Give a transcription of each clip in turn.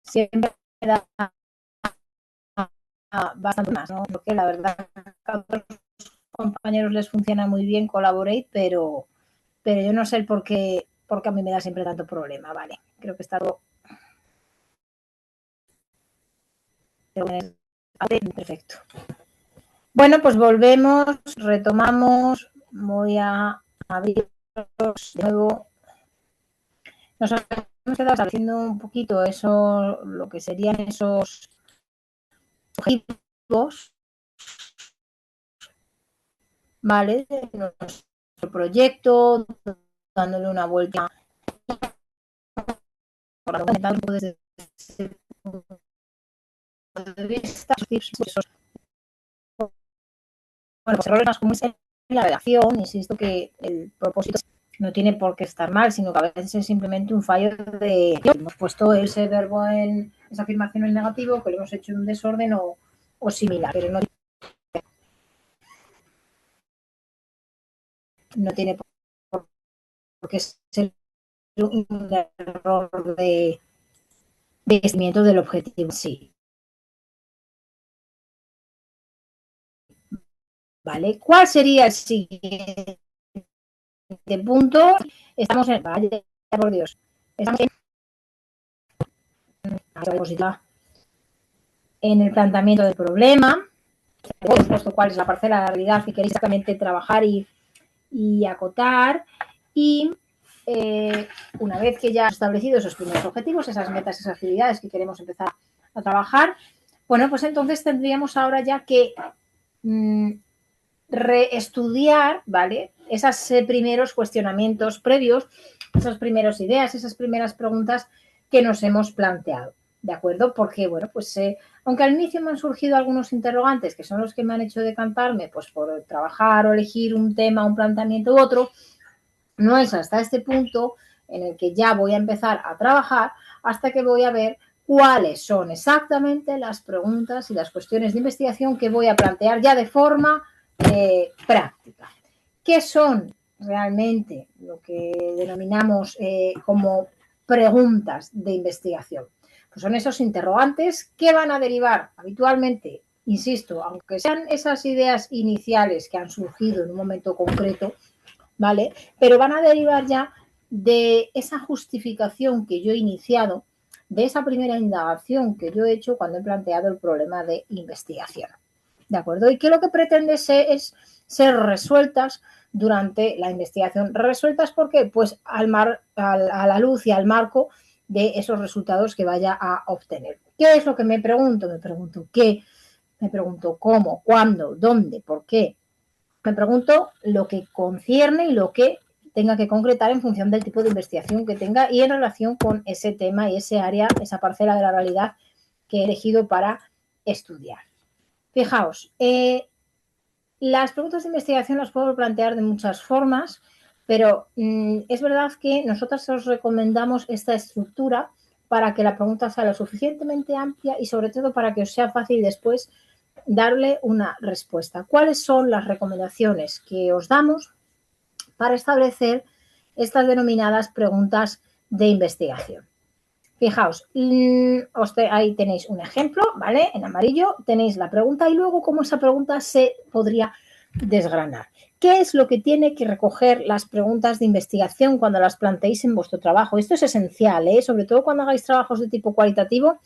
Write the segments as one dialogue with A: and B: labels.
A: siempre da bastante más, ¿no? Porque la verdad a otros compañeros les funciona muy bien Collaborate, pero yo no sé el por qué a mí me da siempre tanto problema, vale. Creo que está todo perfecto. Bueno, pues volvemos, retomamos, voy a abrir de nuevo. Nos hemos quedado haciendo un poquito eso, lo que serían esos objetivos, ¿vale? De nuestro proyecto, dándole una vuelta desde ese punto de vista, bueno, pues errores más comunes en la redacción, insisto que el propósito no tiene por qué estar mal, sino que a veces es simplemente un fallo de hemos puesto ese verbo en esa afirmación en negativo, que lo hemos hecho en un desorden o similar, pero no tiene por qué ser un error de seguimiento del objetivo. Sí. ¿Vale? ¿Cuál sería el siguiente punto? Estamos en. Vaya, por Dios. Estamos en el planteamiento del problema. Hemos puesto cuál es la parcela de la realidad que queréis exactamente trabajar y acotar. Y una vez que ya hemos establecido esos primeros objetivos, esas metas, esas actividades que queremos empezar a trabajar, bueno, pues entonces tendríamos ahora ya que reestudiar, ¿vale? Esos primeros cuestionamientos previos, esas primeras ideas, esas primeras preguntas que nos hemos planteado, ¿de acuerdo? Porque, bueno, pues aunque al inicio me han surgido algunos interrogantes que son los que me han hecho decantarme, pues por trabajar o elegir un tema, un planteamiento u otro, no es hasta este punto en el que ya voy a empezar a trabajar hasta que voy a ver cuáles son exactamente las preguntas y las cuestiones de investigación que voy a plantear ya de forma práctica. ¿Qué son realmente lo que denominamos como preguntas de investigación? Pues son esos interrogantes que van a derivar habitualmente, insisto, aunque sean esas ideas iniciales que han surgido en un momento concreto, ¿vale? Pero van a derivar ya de esa justificación que yo he iniciado, de esa primera indagación que yo he hecho cuando he planteado el problema de investigación. ¿De acuerdo? Y que lo que pretende es ser resueltas durante la investigación. ¿Resueltas por qué? Pues a la luz y al marco de esos resultados que vaya a obtener. ¿Qué es lo que me pregunto? Me pregunto qué, me pregunto cómo, cuándo, dónde, por qué. Me pregunto lo que concierne y lo que tenga que concretar en función del tipo de investigación que tenga y en relación con ese tema y ese área, esa parcela de la realidad que he elegido para estudiar. Fijaos, las preguntas de investigación las puedo plantear de muchas formas, pero es verdad que nosotros os recomendamos esta estructura para que la pregunta sea lo suficientemente amplia y sobre todo para que os sea fácil después darle una respuesta. ¿Cuáles son las recomendaciones que os damos para establecer estas denominadas preguntas de investigación? Fijaos, ahí tenéis un ejemplo, ¿vale? En amarillo tenéis la pregunta y luego cómo esa pregunta se podría desgranar. ¿Qué es lo que tiene que recoger las preguntas de investigación cuando las planteéis en vuestro trabajo? Esto es esencial, ¿eh? Sobre todo cuando hagáis trabajos de tipo cualitativo.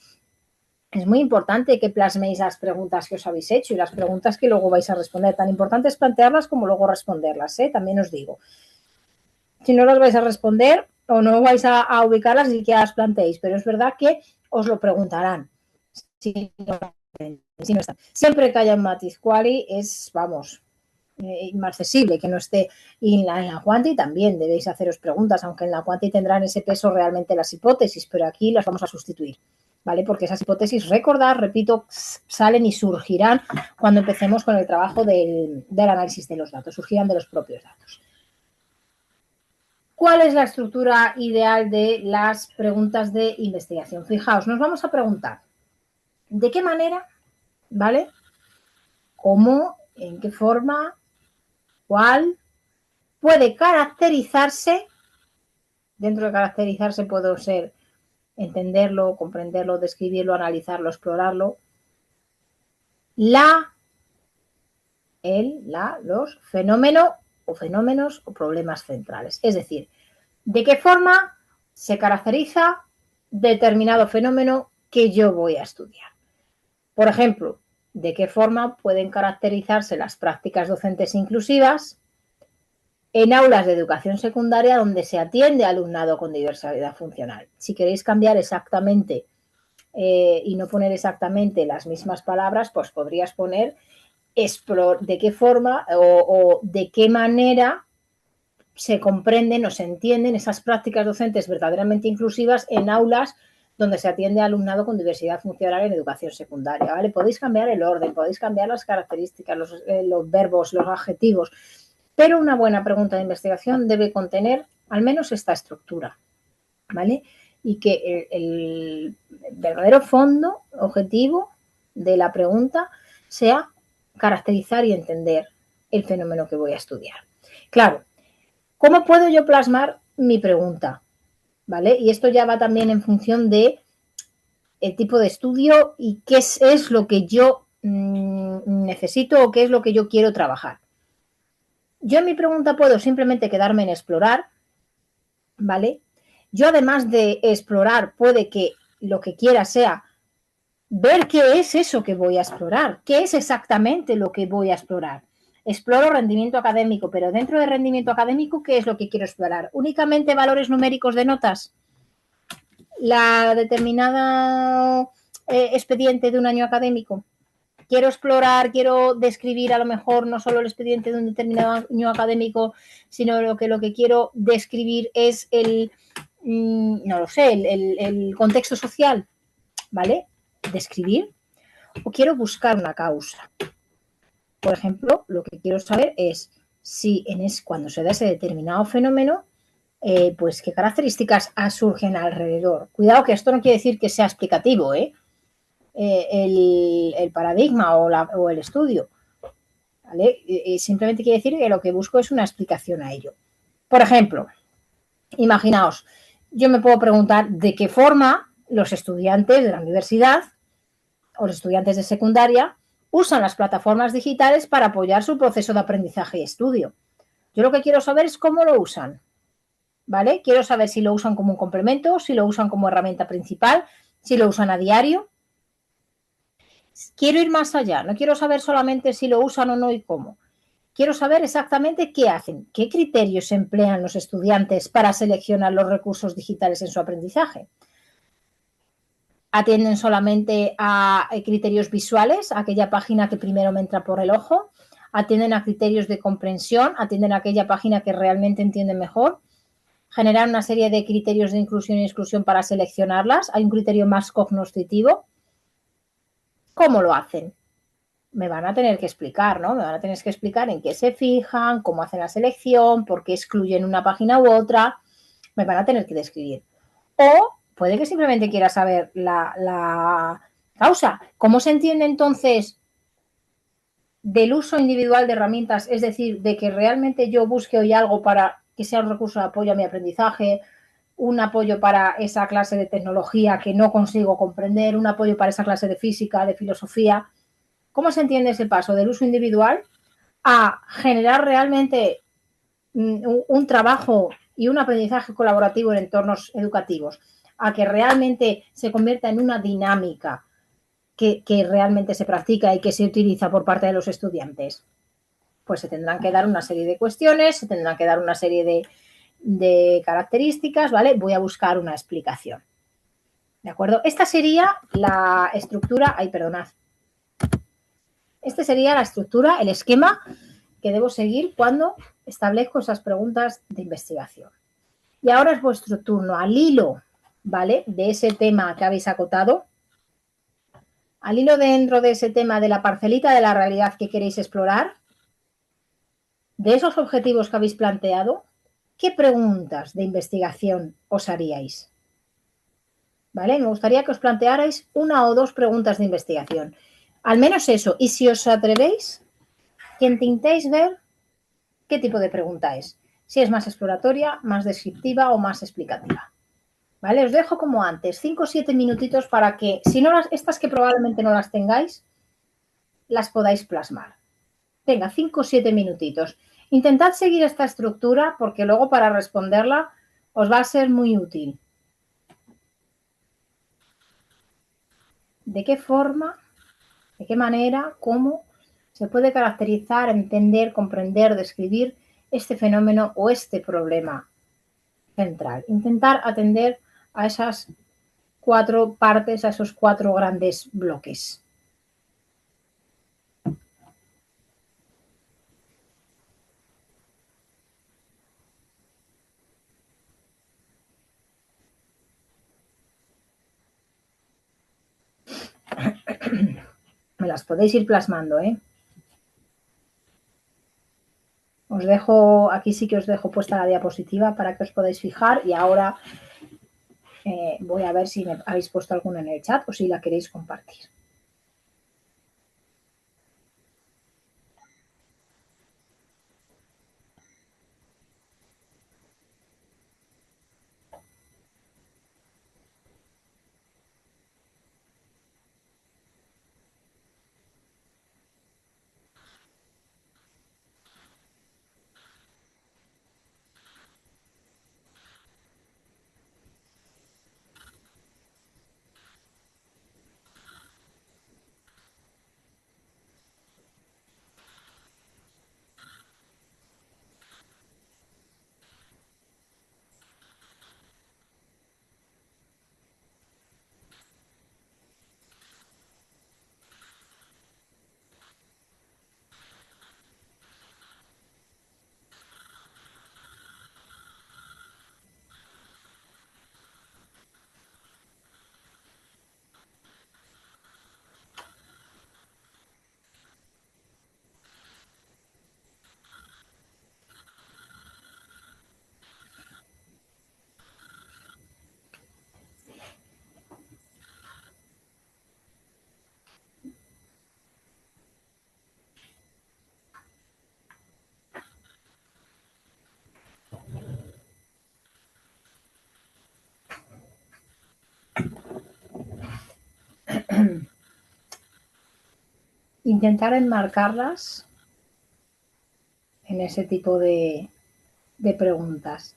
A: Es muy importante que plasméis las preguntas que os habéis hecho y las preguntas que luego vais a responder. Tan importante es plantearlas como luego responderlas, ¿eh? También os digo. Si no las vais a responder o no vais a ubicarlas ni que las planteéis, pero es verdad que os lo preguntarán. Si no, si no está. Siempre que haya un matiz quali es, vamos, inaccesible que no esté. Y en la quanti también debéis haceros preguntas, aunque en la quanti tendrán ese peso realmente las hipótesis, pero aquí las vamos a sustituir. ¿Vale? Porque esas hipótesis, recordad, repito, salen y surgirán cuando empecemos con el trabajo del análisis de los datos, surgirán de los propios datos. ¿Cuál es la estructura ideal de las preguntas de investigación? Fijaos, nos vamos a preguntar ¿de qué manera? ¿Vale? ¿Cómo? ¿En qué forma? ¿Cuál? Puede caracterizarse, dentro de caracterizarse puedo ser entenderlo, comprenderlo, describirlo, analizarlo, explorarlo. Los fenómenos o problemas centrales. Es decir, ¿de qué forma se caracteriza determinado fenómeno que yo voy a estudiar? Por ejemplo, ¿de qué forma pueden caracterizarse las prácticas docentes inclusivas en aulas de educación secundaria donde se atiende a alumnado con diversidad funcional? Si queréis cambiar exactamente y no poner exactamente las mismas palabras, pues podrías poner de qué forma o de qué manera se comprenden o se entienden esas prácticas docentes verdaderamente inclusivas en aulas donde se atiende a alumnado con diversidad funcional en educación secundaria, ¿vale? Podéis cambiar el orden, podéis cambiar las características, los verbos, los adjetivos, pero una buena pregunta de investigación debe contener al menos esta estructura, ¿vale? Y que el verdadero fondo, objetivo de la pregunta sea caracterizar y entender el fenómeno que voy a estudiar. Claro, ¿cómo puedo yo plasmar mi pregunta? ¿Vale? Y esto ya va también en función de el tipo de estudio y qué es lo que yo necesito o qué es lo que yo quiero trabajar. Yo en mi pregunta puedo simplemente quedarme en explorar, ¿vale? Yo además de explorar, puede que lo que quiera sea ver qué es eso que voy a explorar, qué es exactamente lo que voy a explorar. Exploro rendimiento académico, pero dentro de rendimiento académico, ¿qué es lo que quiero explorar? ¿Únicamente valores numéricos de notas? ¿La determinada expediente de un año académico? Quiero explorar, quiero describir a lo mejor no solo el expediente de un determinado año académico, sino lo que quiero describir es no lo sé, el contexto social, ¿vale? Describir. O quiero buscar una causa. Por ejemplo, lo que quiero saber es si cuando se da ese determinado fenómeno, pues qué características surgen alrededor. Cuidado que esto no quiere decir que sea explicativo, el paradigma o el estudio, ¿vale? Simplemente quiere decir que lo que busco es una explicación a ello. Por ejemplo, imaginaos, yo me puedo preguntar de qué forma los estudiantes de la universidad o los estudiantes de secundaria usan las plataformas digitales para apoyar su proceso de aprendizaje y estudio. Yo lo que quiero saber es cómo lo usan, ¿vale? Quiero saber si lo usan como un complemento, si lo usan como herramienta principal, si lo usan a diario. Quiero ir más allá, no quiero saber solamente si lo usan o no y cómo. Quiero saber exactamente qué hacen, qué criterios emplean los estudiantes para seleccionar los recursos digitales en su aprendizaje. ¿Atienden solamente a criterios visuales, aquella página que primero me entra por el ojo? ¿Atienden a criterios de comprensión? ¿Atienden a aquella página que realmente entienden mejor? ¿Generan una serie de criterios de inclusión y exclusión para seleccionarlas? ¿Hay un criterio más cognoscitivo? ¿Cómo lo hacen? Me van a tener que explicar, ¿no? Me van a tener que explicar en qué se fijan, cómo hacen la selección, por qué excluyen una página u otra. Me van a tener que describir. O puede que simplemente quiera saber la causa. ¿Cómo se entiende entonces del uso individual de herramientas? Es decir, de que realmente yo busque hoy algo para que sea un recurso de apoyo a mi aprendizaje, un apoyo para esa clase de tecnología que no consigo comprender, un apoyo para esa clase de física, de filosofía. ¿Cómo se entiende ese paso del uso individual a generar realmente un trabajo y un aprendizaje colaborativo en entornos educativos? A que realmente se convierta en una dinámica que realmente se practica y que se utiliza por parte de los estudiantes. Pues se tendrán que dar una serie de cuestiones, se tendrán que dar una serie de características, ¿vale? Voy a buscar una explicación. ¿De acuerdo? Esta sería la estructura, perdonad. Esta sería la estructura, el esquema que debo seguir cuando establezco esas preguntas de investigación. Y ahora es vuestro turno, al hilo, ¿vale? De ese tema que habéis acotado, al hilo dentro de ese tema de la parcelita de la realidad que queréis explorar, de esos objetivos que habéis planteado, ¿qué preguntas de investigación os haríais? ¿Vale? Me gustaría que os plantearais una o dos preguntas de investigación. Al menos eso. Y si os atrevéis, que intentéis ver qué tipo de pregunta es. Si es más exploratoria, más descriptiva o más explicativa. ¿vale? Os dejo como antes, 5 o 7 minutitos para que, si no estas que probablemente no las tengáis, las podáis plasmar. Venga, 5 o 7 minutitos. Intentad seguir esta estructura porque luego para responderla os va a ser muy útil. ¿De qué forma, de qué manera, cómo se puede caracterizar, entender, comprender, describir este fenómeno o este problema central? Intentar atender a esas 4 partes, a esos 4 grandes bloques. Me las podéis ir plasmando, ¿eh? Os dejo, aquí sí que os dejo puesta la diapositiva para que os podáis fijar y ahora voy a ver si me habéis puesto alguna en el chat o si la queréis compartir. Intentar enmarcarlas en ese tipo de preguntas.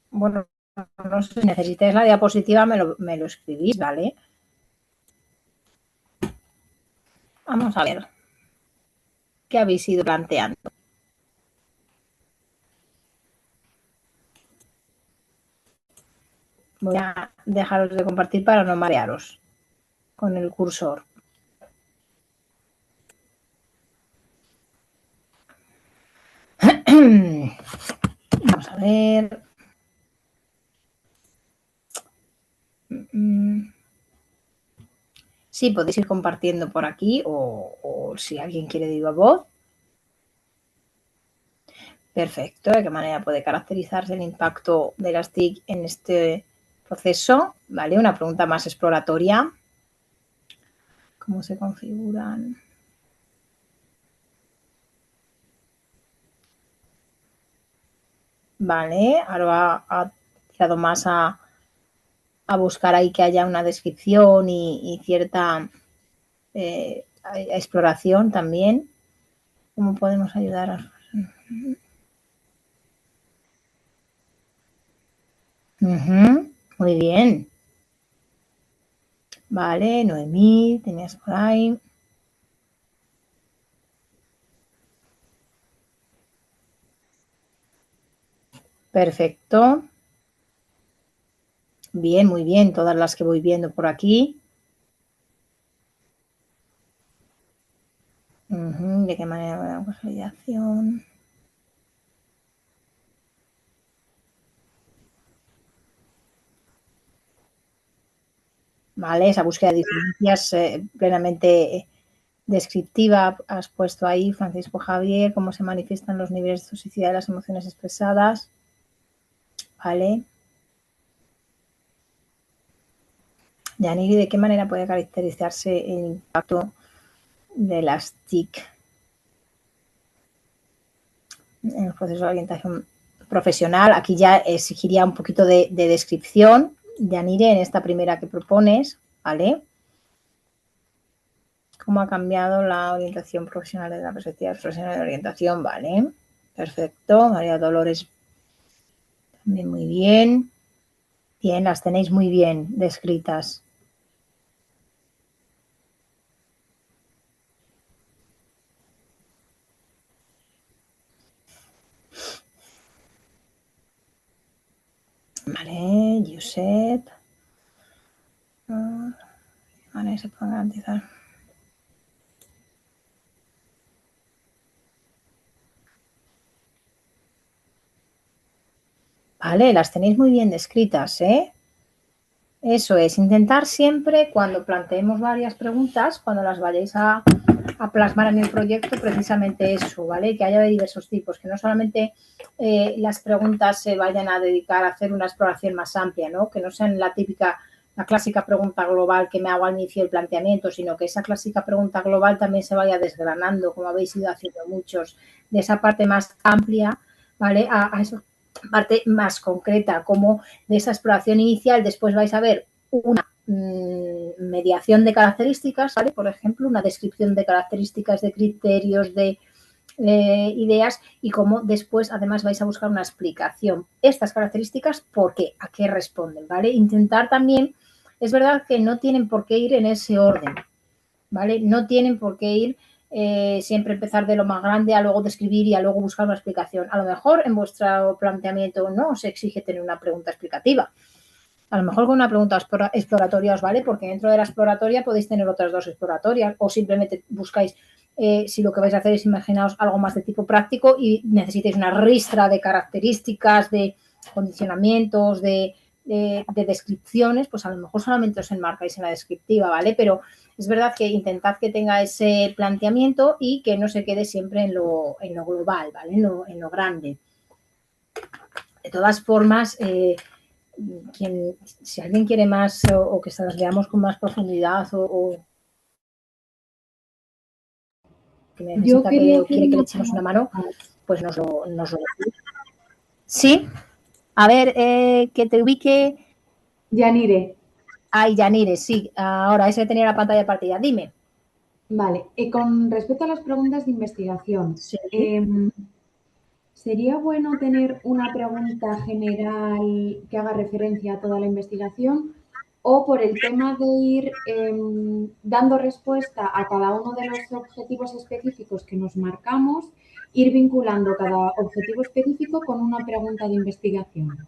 A: Bueno, no sé si necesitáis la diapositiva, me lo escribís, ¿vale? Vamos a ver qué habéis ido planteando. Voy a dejaros de compartir para no marearos con el cursor. Vamos a ver. Sí, podéis ir compartiendo por aquí o si alguien quiere de viva voz. Perfecto. ¿De qué manera puede caracterizarse el impacto de las TIC en este proceso? ¿Vale? Una pregunta más exploratoria. ¿Cómo se configuran? Vale, ahora tirado más a buscar ahí que haya una descripción y cierta exploración también. ¿Cómo podemos ayudar a...? Muy bien. Vale, Noemí, tenías por ahí. Perfecto. Bien, muy bien, todas las que voy viendo por aquí. ¿De qué manera la consolidación? Vale, esa búsqueda de diferencias plenamente descriptiva has puesto ahí, Francisco Javier, cómo se manifiestan los niveles de toxicidad de las emociones expresadas. Vale. Yaniri, ¿de qué manera puede caracterizarse el impacto de las TIC en el proceso de orientación profesional? Aquí ya exigiría un poquito de descripción, Yaniri, en esta primera que propones, ¿vale? ¿Cómo ha cambiado la orientación profesional desde la perspectiva profesional de orientación? Vale, perfecto. María Dolores, también muy bien. Bien, las tenéis muy bien descritas. Vale, Josep. Vale, se puede garantizar. Vale, las tenéis muy bien descritas, ¿eh? Eso es, intentar siempre cuando planteemos varias preguntas, cuando las vayáis a plasmar en el proyecto, precisamente eso, ¿vale? Que haya de diversos tipos, que no solamente las preguntas se vayan a dedicar a hacer una exploración más amplia, ¿no? Que no sean la clásica pregunta global que me hago al inicio del planteamiento, sino que esa clásica pregunta global también se vaya desgranando, como habéis ido haciendo muchos, de esa parte más amplia, ¿vale? A esa parte más concreta, como de esa exploración inicial, después vais a ver una mediación de características, ¿vale? Por ejemplo, una descripción de características, de criterios, de ideas y cómo después además vais a buscar una explicación. Estas características, ¿por qué? ¿A qué responden? ¿Vale? Intentar también, es verdad que no tienen por qué ir en ese orden, ¿vale? No tienen por qué ir siempre empezar de lo más grande a luego describir y a luego buscar una explicación. A lo mejor en vuestro planteamiento no os exige tener una pregunta explicativa. A lo mejor con una pregunta exploratoria os vale, porque dentro de la exploratoria podéis tener otras dos exploratorias o simplemente buscáis, si lo que vais a hacer es imaginaos algo más de tipo práctico y necesitáis una ristra de características, de condicionamientos, de descripciones, pues a lo mejor solamente os enmarcáis en la descriptiva, ¿vale? Pero es verdad que intentad que tenga ese planteamiento y que no se quede siempre en lo global, ¿vale? En lo grande. De todas formas, si alguien quiere más o que se las veamos con más profundidad o que necesita que quiere que le echemos una mano, pues nos lo dice. Sí, a ver, que te ubique.
B: Yanire.
A: Ay, Yanire, sí, ahora ese tenía la pantalla partida. Dime.
B: Vale, con respecto a las preguntas de investigación,
A: Sí.
B: ¿Sería bueno tener una pregunta general que haga referencia a toda la investigación o por el tema de ir dando respuesta a cada uno de los objetivos específicos que nos marcamos, ir vinculando cada objetivo específico con una pregunta de investigación?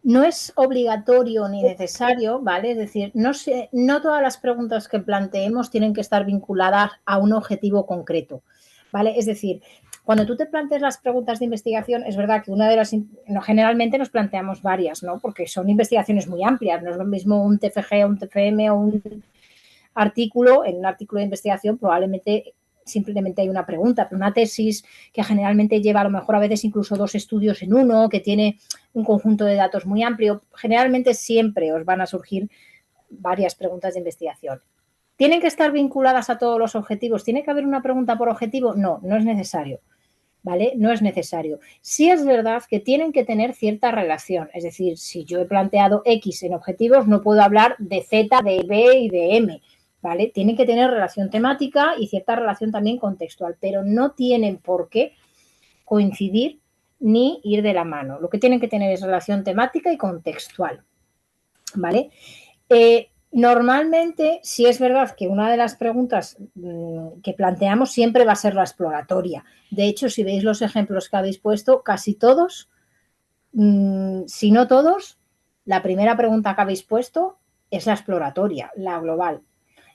A: No es obligatorio ni necesario, ¿vale? Es decir, no todas las preguntas que planteemos tienen que estar vinculadas a un objetivo concreto, ¿vale? Es decir, cuando tú te planteas las preguntas de investigación, es verdad que una de las, no, generalmente nos planteamos varias, ¿no? Porque son investigaciones muy amplias, no es lo mismo un TFG, un TFM o un artículo, en un artículo de investigación probablemente simplemente hay una pregunta, pero una tesis que generalmente lleva a lo mejor a veces incluso dos estudios en uno, que tiene un conjunto de datos muy amplio, generalmente siempre os van a surgir varias preguntas de investigación. ¿Tienen que estar vinculadas a todos los objetivos? ¿Tiene que haber una pregunta por objetivo? No, no es necesario. ¿vale? No es necesario. Sí es verdad que tienen que tener cierta relación, es decir, si yo he planteado X en objetivos, no puedo hablar de Z, de B y de M, ¿vale? Tienen que tener relación temática y cierta relación también contextual, pero no tienen por qué coincidir ni ir de la mano. Lo que tienen que tener es relación temática y contextual, ¿vale? Normalmente, sí es verdad que una de las preguntas que planteamos siempre va a ser la exploratoria. De hecho, si veis los ejemplos que habéis puesto, casi todos, si no todos, la primera pregunta que habéis puesto es la exploratoria, la global.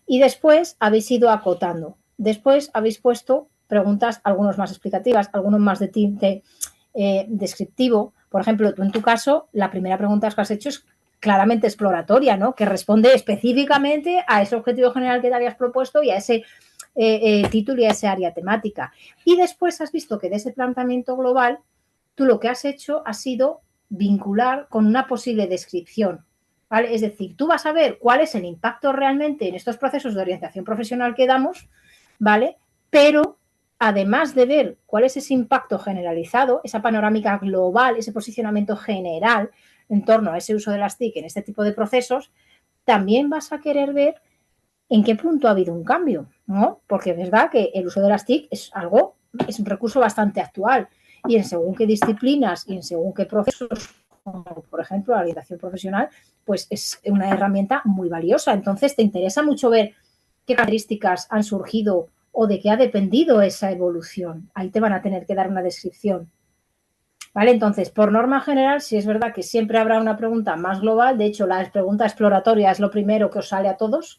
A: Y después habéis ido acotando. Después habéis puesto preguntas, algunos más explicativas, algunos más de tinte descriptivo. Por ejemplo, tú en tu caso, la primera pregunta que has hecho es claramente exploratoria, ¿no? Que responde específicamente a ese objetivo general que te habías propuesto y a ese título y a esa área temática. Y después has visto que de ese planteamiento global, tú lo que has hecho ha sido vincular con una posible descripción. ¿Vale? Es decir, tú vas a ver cuál es el impacto realmente en estos procesos de orientación profesional que damos, ¿vale? Pero además de ver cuál es ese impacto generalizado, esa panorámica global, ese posicionamiento general en torno a ese uso de las TIC en este tipo de procesos, también vas a querer ver en qué punto ha habido un cambio, ¿no? Porque es verdad que el uso de las TIC es un recurso bastante actual y en según qué disciplinas y en según qué procesos, como por ejemplo la orientación profesional, pues es una herramienta muy valiosa. Entonces te interesa mucho ver qué características han surgido o de qué ha dependido esa evolución. Ahí te van a tener que dar una descripción. ¿Vale? Entonces, por norma general, sí es verdad que siempre habrá una pregunta más global. De hecho, la pregunta exploratoria es lo primero que os sale a todos.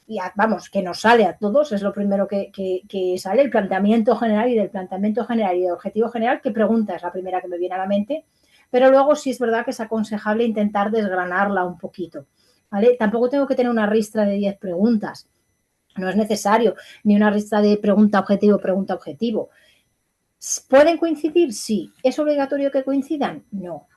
A: Y vamos, que nos sale a todos, es lo primero que sale, el planteamiento general y del planteamiento general y del objetivo general, ¿qué pregunta es la primera que me viene a la mente? Pero luego sí es verdad que es aconsejable intentar desgranarla un poquito, ¿vale? Tampoco tengo que tener una ristra de 10 preguntas, no es necesario, ni una ristra de pregunta objetivo. ¿Pueden coincidir? Sí. ¿Es obligatorio que coincidan? No.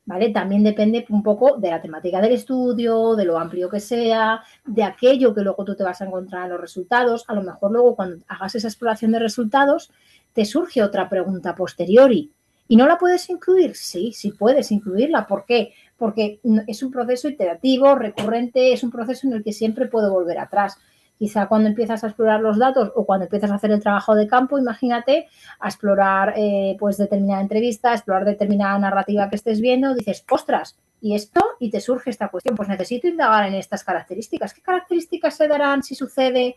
A: ¿Vale? También depende un poco de la temática del estudio, de lo amplio que sea, de aquello que luego tú te vas a encontrar en los resultados. A lo mejor luego cuando hagas esa exploración de resultados te surge otra pregunta posteriori. ¿Y no la puedes incluir? Sí, sí puedes incluirla. ¿Por qué? Porque es un proceso iterativo, recurrente, es un proceso en el que siempre puedo volver atrás. Quizá cuando empiezas a explorar los datos o cuando empiezas a hacer el trabajo de campo, imagínate, a explorar pues determinada entrevista, a explorar determinada narrativa que estés viendo, dices, ostras, y esto, y te surge esta cuestión, pues necesito indagar en estas características. ¿Qué características se darán si sucede?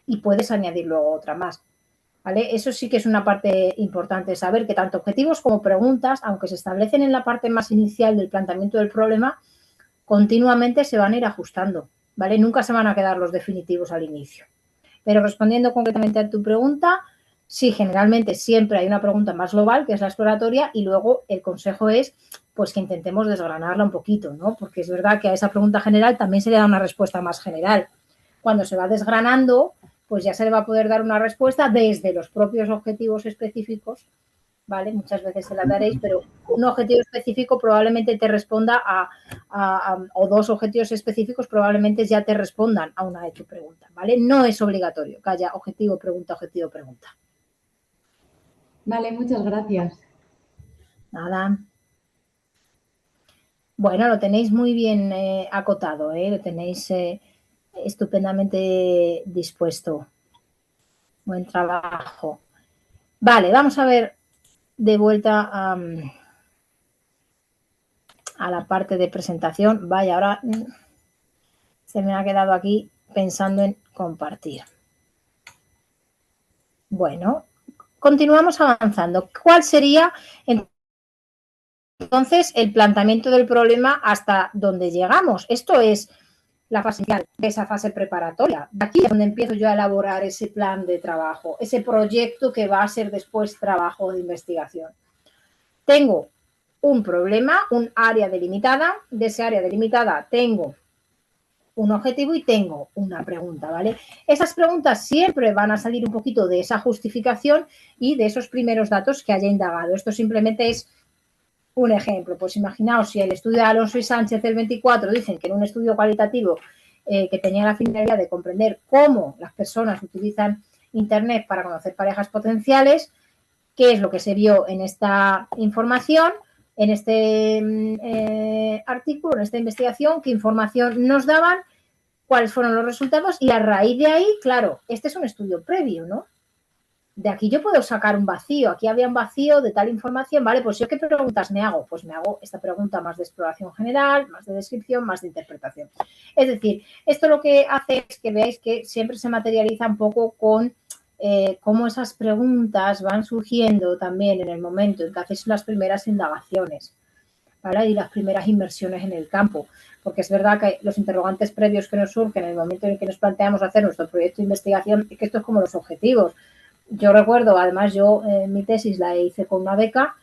A: Y puedes añadir luego otra más. ¿Vale? Eso sí que es una parte importante, saber que tanto objetivos como preguntas, aunque se establecen en la parte más inicial del planteamiento del problema, continuamente se van a ir ajustando, ¿vale? Nunca se van a quedar los definitivos al inicio. Pero respondiendo concretamente a tu pregunta, sí, generalmente siempre hay una pregunta más global, que es la exploratoria, y luego el consejo es pues que intentemos desgranarla un poquito, ¿no? Porque es verdad que a esa pregunta general también se le da una respuesta más general. Cuando se va desgranando, pues ya se le va a poder dar una respuesta desde los propios objetivos específicos, ¿vale? Muchas veces se la daréis, pero un objetivo específico probablemente te responda o dos objetivos específicos probablemente ya te respondan a una de tu pregunta, ¿vale? No es obligatorio que haya objetivo, pregunta, objetivo, pregunta.
B: Vale, muchas gracias.
A: Nada. Bueno, lo tenéis muy bien acotado, lo tenéis estupendamente dispuesto. Buen trabajo. Vale, vamos a ver de vuelta a la parte de presentación. Vaya, ahora se me ha quedado aquí pensando en compartir. Bueno, continuamos avanzando. ¿Cuál sería entonces el planteamiento del problema hasta donde llegamos? Esto es la fase inicial de esa fase preparatoria. De aquí es donde empiezo yo a elaborar ese plan de trabajo, ese proyecto que va a ser después trabajo de investigación. Tengo un problema, un área delimitada, de esa área delimitada tengo un objetivo y tengo una pregunta, ¿vale? Esas preguntas siempre van a salir un poquito de esa justificación y de esos primeros datos que haya indagado. Esto simplemente es un ejemplo. Pues imaginaos si el estudio de Alonso y Sánchez del 24 dicen que en un estudio cualitativo que tenía la finalidad de comprender cómo las personas utilizan Internet para conocer parejas potenciales, qué es lo que se vio en esta información, en este artículo, en esta investigación, qué información nos daban, cuáles fueron los resultados y a raíz de ahí, claro, este es un estudio previo, ¿no? De aquí yo puedo sacar un vacío, aquí había un vacío de tal información, vale, pues yo qué preguntas me hago, pues me hago esta pregunta más de exploración general, más de descripción, más de interpretación. Es decir, esto lo que hace es que veáis que siempre se materializa un poco con cómo esas preguntas van surgiendo también en el momento en que haces las primeras indagaciones, ¿vale? Y las primeras inmersiones en el campo, porque es verdad que los interrogantes previos que nos surgen en el momento en el que nos planteamos hacer nuestro proyecto de investigación, es que esto es como los objetivos. Yo recuerdo, además, yo mi tesis la hice con una beca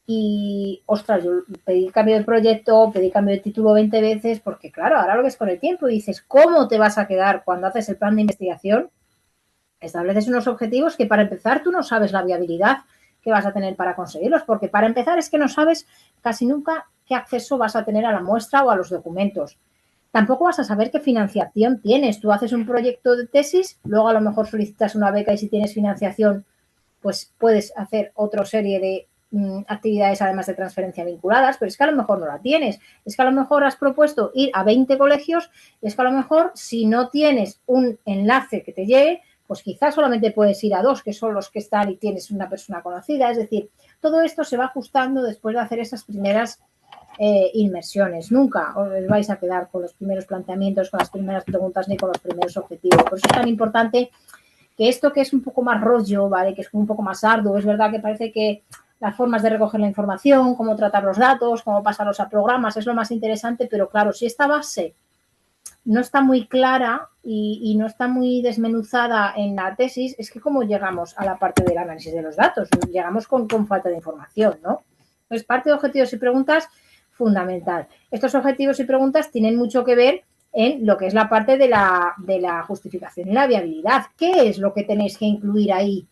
A: y, ostras, yo pedí cambio de proyecto, pedí cambio de título 20 veces, porque claro, ahora lo ves con el tiempo y dices, ¿cómo te vas a quedar cuando haces el plan de investigación? Estableces unos objetivos que para empezar tú no sabes la viabilidad que vas a tener para conseguirlos, porque para empezar es que no sabes casi nunca qué acceso vas a tener a la muestra o a los documentos. Tampoco vas a saber qué financiación tienes. Tú haces un proyecto de tesis, luego a lo mejor solicitas una beca y si tienes financiación, pues puedes hacer otra serie de actividades además de transferencia vinculadas, pero es que a lo mejor no la tienes. Es que a lo mejor has propuesto ir a 20 colegios y es que a lo mejor si no tienes un enlace que te lleve, pues quizás solamente puedes ir a 2, que son los que están y tienes una persona conocida. Es decir, todo esto se va ajustando después de hacer esas primeras inmersiones. Nunca os vais a quedar con los primeros planteamientos, con las primeras preguntas ni con los primeros objetivos. Por eso es tan importante que esto que es un poco más rollo, ¿vale? Que es un poco más arduo, es verdad que parece que las formas de recoger la información, cómo tratar los datos, cómo pasarlos a programas, es lo más interesante, pero claro, si esta base no está muy clara y no está muy desmenuzada en la tesis, es que cómo llegamos a la parte del análisis de los datos, llegamos con falta de información, ¿no? Entonces, parte de objetivos y preguntas, fundamental. Estos objetivos y preguntas tienen mucho que ver en lo que es la parte de la justificación y la viabilidad. ¿Qué es lo que tenéis que incluir ahí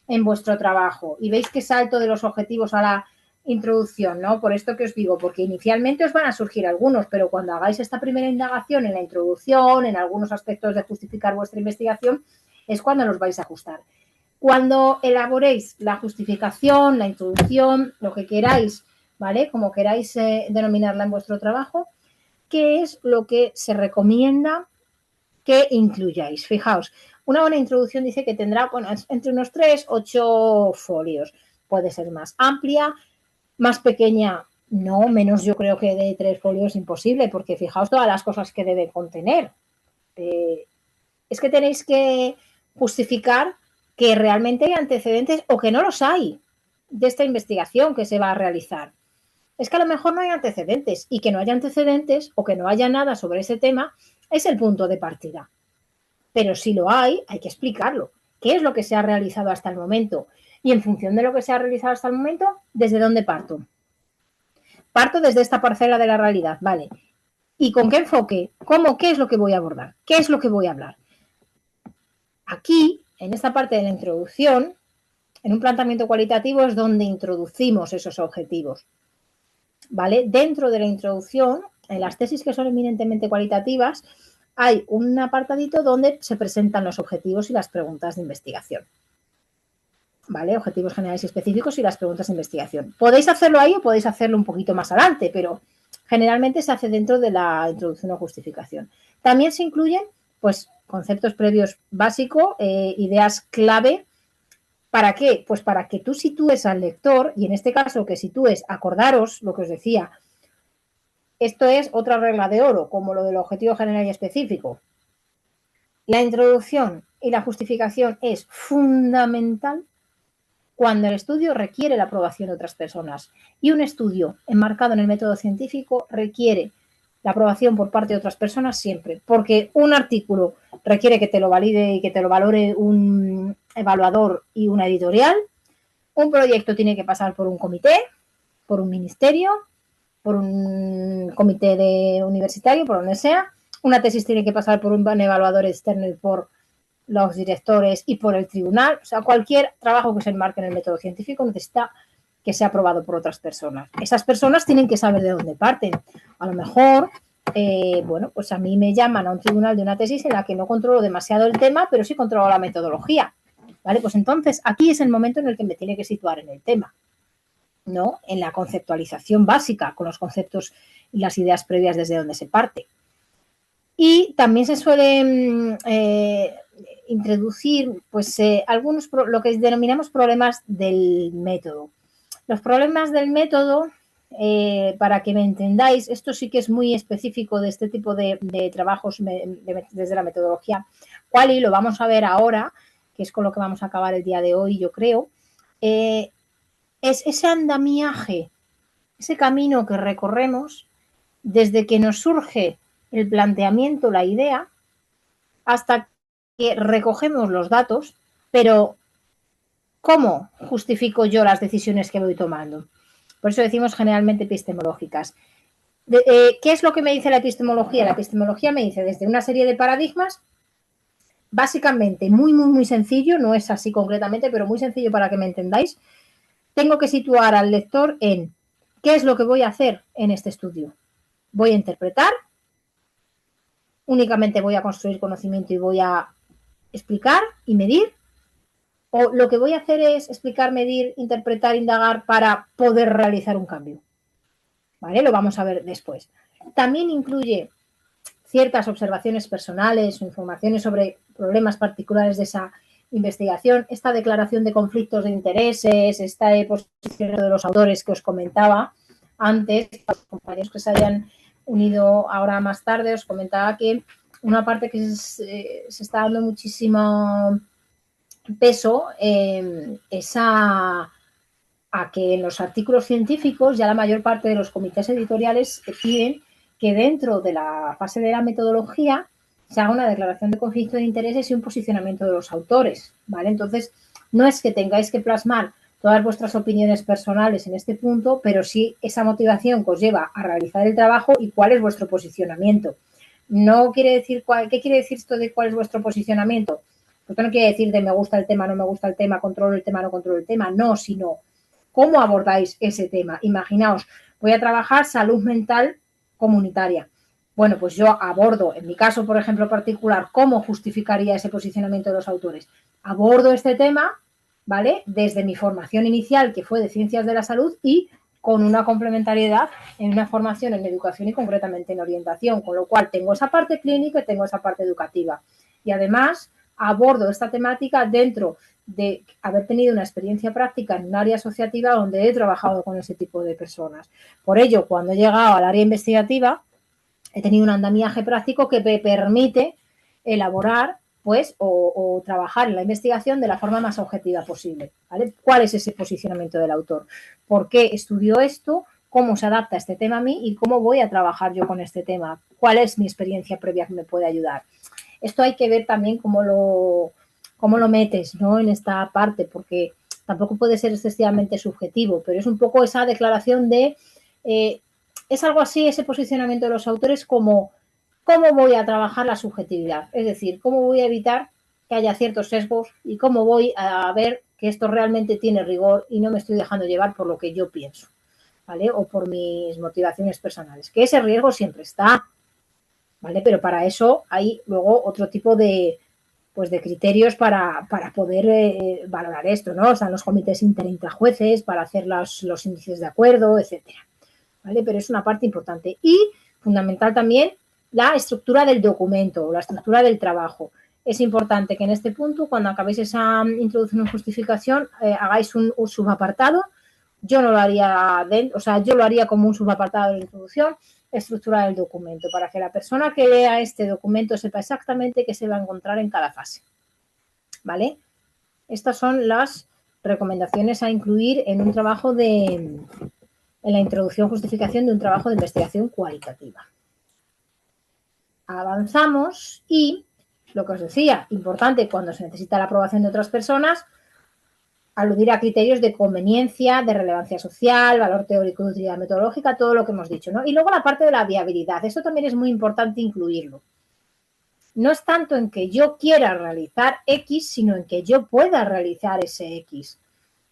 A: en vuestro trabajo? Y veis que salto de los objetivos a la introducción, ¿no? Por esto que os digo, porque inicialmente os van a surgir algunos, pero cuando hagáis esta primera indagación en la introducción, en algunos aspectos de justificar vuestra investigación, es cuando los vais a ajustar. Cuando elaboréis la justificación, la introducción, lo que queráis, ¿vale? Como queráis denominarla en vuestro trabajo, ¿qué es lo que se recomienda que incluyáis? Fijaos, una buena introducción dice que tendrá, bueno, entre unos 3, 8 folios. Puede ser más amplia, más pequeña, no, menos yo creo que de 3 folios imposible, porque fijaos todas las cosas que debe contener. Es que tenéis que justificar que realmente hay antecedentes o que no los hay de esta investigación que se va a realizar. Es que a lo mejor no hay antecedentes y que no haya antecedentes o que no haya nada sobre ese tema es el punto de partida. Pero si lo hay que explicarlo. ¿Qué es lo que se ha realizado hasta el momento? Y en función de lo que se ha realizado hasta el momento, ¿desde dónde parto? Parto desde esta parcela de la realidad, ¿vale? ¿Y con qué enfoque? ¿Cómo? ¿Qué es lo que voy a abordar? ¿Qué es lo que voy a hablar? Aquí, en esta parte de la introducción, en un planteamiento cualitativo es donde introducimos esos objetivos, ¿vale? Dentro de la introducción, en las tesis que son eminentemente cualitativas, hay un apartadito donde se presentan los objetivos y las preguntas de investigación, ¿vale? Objetivos generales y específicos y las preguntas de investigación. Podéis hacerlo ahí o podéis hacerlo un poquito más adelante, pero generalmente se hace dentro de la introducción o justificación. También se incluyen, pues, conceptos previos básicos, ideas clave. ¿Para qué? Pues para que tú sitúes al lector, y en este caso que sitúes, acordaros lo que os decía, esto es otra regla de oro, como lo del objetivo general y específico. La introducción y la justificación es fundamental cuando el estudio requiere la aprobación de otras personas. Y un estudio enmarcado en el método científico requiere la aprobación por parte de otras personas siempre, porque un artículo requiere que te lo valide y que te lo valore un evaluador y una editorial. Un proyecto tiene que pasar por un comité, por un ministerio, por un comité de universitario, por donde sea. Una tesis tiene que pasar por un evaluador externo y por los directores y por el tribunal. O sea, cualquier trabajo que se enmarque en el método científico necesita que sea aprobado por otras personas. Esas personas tienen que saber de dónde parten. A lo mejor, bueno, pues a mí me llaman a un tribunal de una tesis en la que no controlo demasiado el tema, pero sí controlo la metodología. ¿vale? Pues entonces aquí es el momento en el que me tiene que situar en el tema, ¿no? En la conceptualización básica, con los conceptos y las ideas previas desde donde se parte. Y también se suelen introducir pues, algunos, lo que denominamos problemas del método. Los problemas del método, para que me entendáis, esto sí que es muy específico de este tipo de trabajos desde la metodología Quali, lo vamos a ver ahora, que es con lo que vamos a acabar el día de hoy, yo creo, es ese andamiaje, ese camino que recorremos desde que nos surge el planteamiento, la idea, hasta que recogemos los datos, pero ¿cómo justifico yo las decisiones que voy tomando? Por eso decimos generalmente epistemológicas. ¿Qué es lo que me dice la epistemología? La epistemología me dice desde una serie de paradigmas, básicamente muy sencillo, no es así concretamente, pero muy sencillo para que me entendáis. Tengo que situar al lector en qué es lo que voy a hacer en este estudio. Voy a interpretar, únicamente voy a construir conocimiento y voy a explicar y medir, o lo que voy a hacer es explicar, medir, interpretar, indagar para poder realizar un cambio. ¿Vale? Lo vamos a ver después. También incluye ciertas observaciones personales o informaciones sobre problemas particulares de esa investigación, esta declaración de conflictos de intereses, esta posición de los autores que os comentaba antes, para los compañeros que se hayan unido ahora más tarde, os comentaba que una parte que se está dando muchísimo peso es a que en los artículos científicos ya la mayor parte de los comités editoriales piden que dentro de la fase de la metodología se haga una declaración de conflicto de intereses y un posicionamiento de los autores, ¿vale? Entonces, no es que tengáis que plasmar todas vuestras opiniones personales en este punto, pero sí esa motivación que os lleva a realizar el trabajo y cuál es vuestro posicionamiento. No quiere decir, ¿qué quiere decir esto de cuál es vuestro posicionamiento? Porque no quiere decir de me gusta el tema, no me gusta el tema, controlo el tema, no controlo el tema, no, sino ¿cómo abordáis ese tema? Imaginaos, voy a trabajar salud mental comunitaria. Bueno, pues yo abordo, en mi caso, por ejemplo, particular, ¿cómo justificaría ese posicionamiento de los autores? Abordo este tema, ¿vale? Desde mi formación inicial, que fue de ciencias de la salud, y con una complementariedad en una formación en educación y concretamente en orientación, con lo cual tengo esa parte clínica y tengo esa parte educativa. Y además abordo esta temática dentro de haber tenido una experiencia práctica en un área asociativa donde he trabajado con ese tipo de personas. Por ello, cuando he llegado al área investigativa, he tenido un andamiaje práctico que me permite elaborar pues o trabajar en la investigación de la forma más objetiva posible. ¿Vale? ¿Cuál es ese posicionamiento del autor? ¿Por qué estudio esto? ¿Cómo se adapta este tema a mí? ¿Y cómo voy a trabajar yo con este tema? ¿Cuál es mi experiencia previa que me puede ayudar? Esto hay que ver también cómo lo metes, ¿no? En esta parte, porque tampoco puede ser excesivamente subjetivo, pero es un poco esa declaración de, es algo así, ese posicionamiento de los autores como cómo voy a trabajar la subjetividad, es decir, cómo voy a evitar que haya ciertos sesgos y cómo voy a ver que esto realmente tiene rigor y no me estoy dejando llevar por lo que yo pienso, ¿vale? O por mis motivaciones personales, que ese riesgo siempre está, ¿vale? Pero para eso hay luego otro tipo de, pues de criterios para poder valorar esto, ¿no? O sea, los comités interintrajueces para hacer los índices de acuerdo, etcétera, ¿vale? Pero es una parte importante. Y fundamental también la estructura del documento, la estructura del trabajo. Es importante que en este punto, cuando acabéis esa introducción en justificación, hagáis un subapartado. Yo no lo haría, yo lo haría como un subapartado de la introducción, estructura del documento, para que la persona que lea este documento sepa exactamente qué se va a encontrar en cada fase. ¿Vale? Estas son las recomendaciones a incluir en un trabajo en la introducción justificación de un trabajo de investigación cualitativa. Avanzamos y lo que os decía, importante cuando se necesita la aprobación de otras personas, aludir a criterios de conveniencia, de relevancia social, valor teórico de utilidad metodológica, todo lo que hemos dicho, ¿no? Y luego la parte de la viabilidad, esto también es muy importante incluirlo. No es tanto en que yo quiera realizar X, sino en que yo pueda realizar ese X.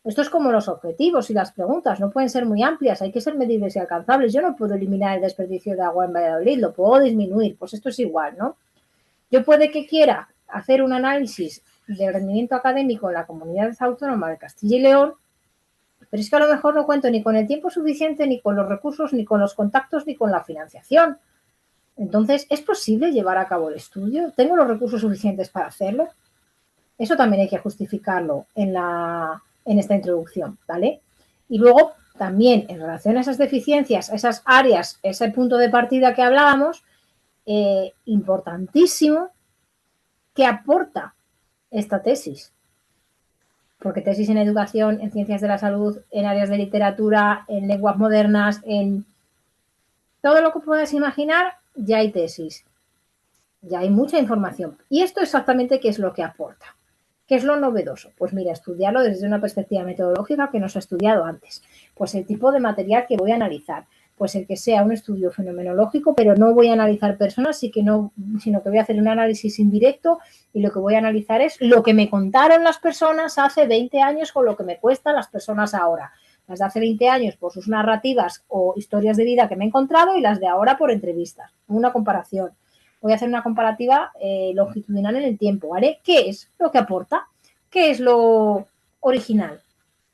A: Esto es como los objetivos y las preguntas, no pueden ser muy amplias, hay que ser medibles y alcanzables. Yo no puedo eliminar el desperdicio de agua en Valladolid, lo puedo disminuir, pues esto es igual, ¿no? Yo puede que quiera hacer un análisis del rendimiento académico en la comunidad autónoma de Castilla y León, pero es que a lo mejor no cuento ni con el tiempo suficiente, ni con los recursos, ni con los contactos, ni con la financiación. Entonces, ¿es posible llevar a cabo el estudio? ¿Tengo los recursos suficientes para hacerlo? Eso también hay que justificarlo en esta introducción, ¿vale? Y luego, también, en relación a esas deficiencias, a esas áreas, ese punto de partida que hablábamos, importantísimo, ¿qué aporta esta tesis? Porque tesis en educación, en ciencias de la salud, en áreas de literatura, en lenguas modernas, en todo lo que puedas imaginar, ya hay tesis, ya hay mucha información. ¿Y esto exactamente qué es lo que aporta? ¿Qué es lo novedoso? Pues mira, estudiarlo desde una perspectiva metodológica que no se ha estudiado antes. Pues el tipo de material que voy a analizar, pues el que sea un estudio fenomenológico, pero no voy a analizar personas, sino que voy a hacer un análisis indirecto y lo que voy a analizar es lo que me contaron las personas hace 20 años con lo que me cuestan las personas ahora. Las de hace 20 años por sus narrativas o historias de vida que me he encontrado y las de ahora por entrevistas. Una comparación. Voy a hacer una comparativa longitudinal en el tiempo, ¿vale? ¿Qué es lo que aporta? ¿Qué es lo original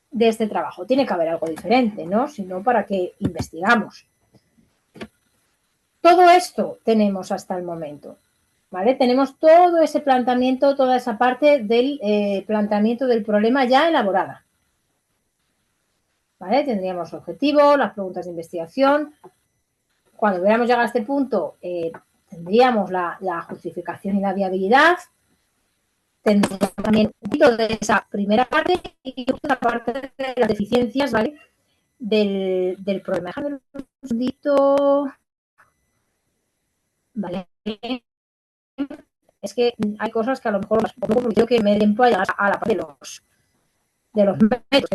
A: de este trabajo? Tiene que haber algo diferente, ¿no? Si no, ¿para qué investigamos? Todo esto tenemos hasta el momento, ¿vale? Tenemos todo ese planteamiento, toda esa parte del planteamiento del problema ya elaborada, ¿vale? Tendríamos el objetivo, las preguntas de investigación. Cuando hubiéramos llegado a este punto, tendríamos la justificación y la viabilidad, tendríamos también un poquito de esa primera parte y otra parte de las deficiencias, ¿vale? Del problema. Déjame un segundito. Vale. Es que hay cosas que a lo mejor creo que me den tiempo a llegar a la parte de los métodos.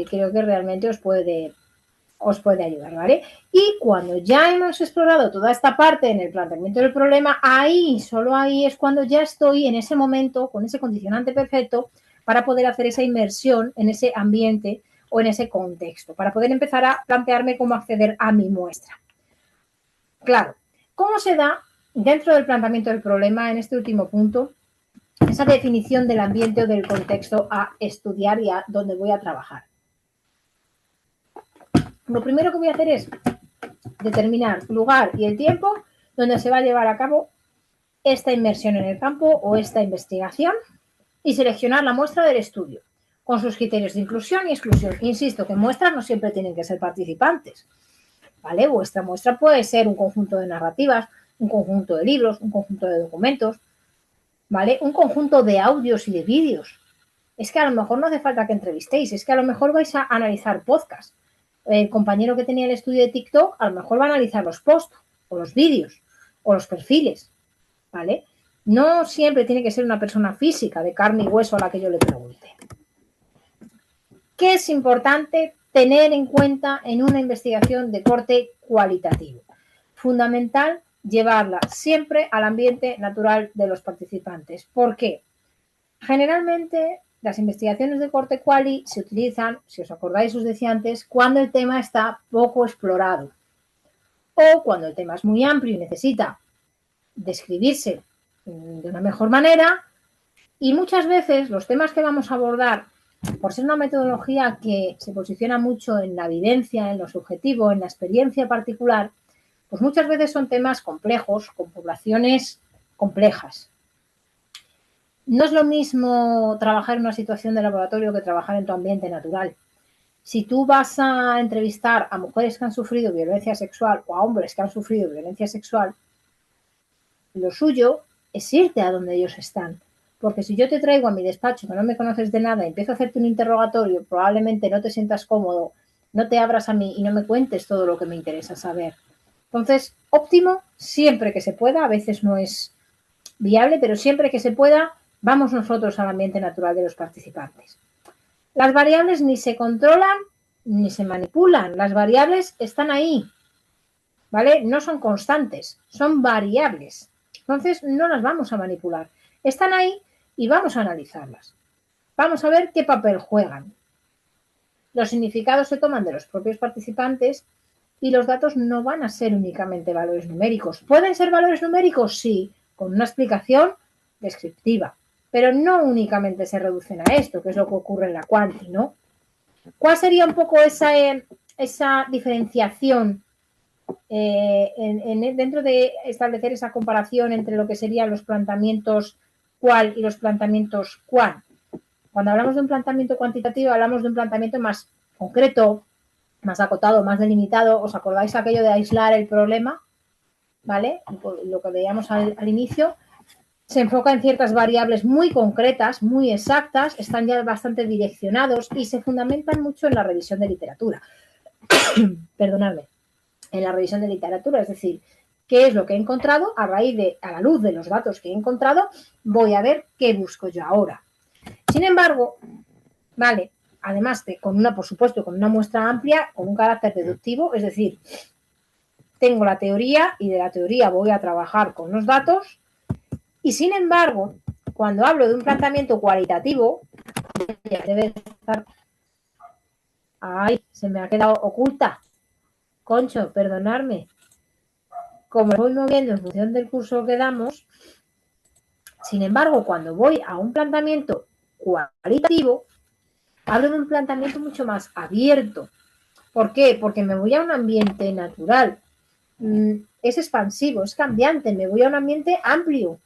A: Creo que realmente os puede ayudar, ¿vale? Y cuando ya hemos explorado toda esta parte en el planteamiento del problema, ahí, solo ahí es cuando ya estoy en ese momento, con ese condicionante perfecto, para poder hacer esa inmersión en ese ambiente o en ese contexto, para poder empezar a plantearme cómo acceder a mi muestra. Claro, ¿cómo se da dentro del planteamiento del problema, en este último punto, esa definición del ambiente o del contexto a estudiar y a donde voy a trabajar? Lo primero que voy a hacer es determinar lugar y el tiempo donde se va a llevar a cabo esta inmersión en el campo o esta investigación y seleccionar la muestra del estudio con sus criterios de inclusión y exclusión. Insisto que muestras no siempre tienen que ser participantes, ¿vale? Vuestra muestra puede ser un conjunto de narrativas, un conjunto de libros, un conjunto de documentos, ¿vale? Un conjunto de audios y de vídeos. Es que a lo mejor no hace falta que entrevistéis, es que a lo mejor vais a analizar podcasts. El compañero que tenía el estudio de TikTok a lo mejor va a analizar los posts o los vídeos o los perfiles, ¿vale? No siempre tiene que ser una persona física de carne y hueso a la que yo le pregunte. ¿Qué es importante tener en cuenta en una investigación de corte cualitativo? Fundamental llevarla siempre al ambiente natural de los participantes. ¿Por qué? Generalmente las investigaciones de corte quali se utilizan, si os acordáis, os decía antes, cuando el tema está poco explorado o cuando el tema es muy amplio y necesita describirse de una mejor manera. Y muchas veces los temas que vamos a abordar, por ser una metodología que se posiciona mucho en la vivencia, en lo subjetivo, en la experiencia particular, pues muchas veces son temas complejos, con poblaciones complejas. No es lo mismo trabajar en una situación de laboratorio que trabajar en tu ambiente natural. Si tú vas a entrevistar a mujeres que han sufrido violencia sexual o a hombres que han sufrido violencia sexual, lo suyo es irte a donde ellos están. Porque si yo te traigo a mi despacho que no me conoces de nada y empiezo a hacerte un interrogatorio, probablemente no te sientas cómodo, no te abras a mí y no me cuentes todo lo que me interesa saber. Entonces, óptimo, siempre que se pueda, a veces no es viable, pero siempre que se pueda, vamos nosotros al ambiente natural de los participantes. Las variables ni se controlan ni se manipulan. Las variables están ahí, ¿vale? No son constantes, son variables. Entonces, no las vamos a manipular. Están ahí y vamos a analizarlas. Vamos a ver qué papel juegan. Los significados se toman de los propios participantes y los datos no van a ser únicamente valores numéricos. ¿Pueden ser valores numéricos? Sí, con una explicación descriptiva. pero no únicamente se reducen a esto, que es lo que ocurre en la Quanti, ¿no? ¿Cuál sería un poco esa diferenciación dentro de establecer esa comparación entre lo que serían los planteamientos cual y los planteamientos cuán? Cuando hablamos de un planteamiento cuantitativo, hablamos de un planteamiento más concreto, más acotado, más delimitado. ¿Os acordáis aquello de aislar el problema? ¿Vale? Lo que veíamos al inicio. Se enfoca en ciertas variables muy concretas, muy exactas, están ya bastante direccionados y se fundamentan mucho en la revisión de literatura. Perdonadme. En la revisión de literatura, es decir, qué es lo que he encontrado, a la luz de los datos que he encontrado, voy a ver qué busco yo ahora. Sin embargo, vale, además por supuesto, con una muestra amplia, con un carácter deductivo, es decir, tengo la teoría y de la teoría voy a trabajar con los datos y sin embargo, cuando hablo de un planteamiento cualitativo, ya debe estar... ¡Ay! Se me ha quedado oculta. Concho, perdonadme. Como me voy moviendo en función del curso que damos, sin embargo, cuando voy a un planteamiento cualitativo, hablo de un planteamiento mucho más abierto. ¿Por qué? Porque me voy a un ambiente natural. Es expansivo, es cambiante, me voy a un ambiente amplio,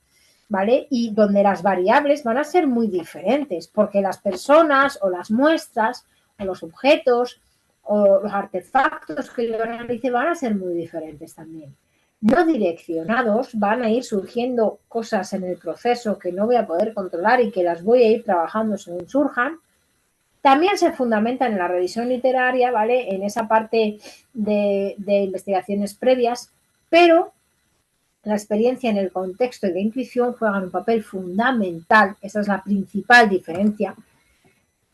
A: ¿vale? Y donde las variables van a ser muy diferentes, porque las personas o las muestras o los objetos o los artefactos que yo analice van a ser muy diferentes también. No direccionados, van a ir surgiendo cosas en el proceso que no voy a poder controlar y que las voy a ir trabajando según surjan. También se fundamenta en la revisión literaria, ¿vale? En esa parte de investigaciones previas, pero la experiencia en el contexto y la intuición juegan un papel fundamental. Esa es la principal diferencia.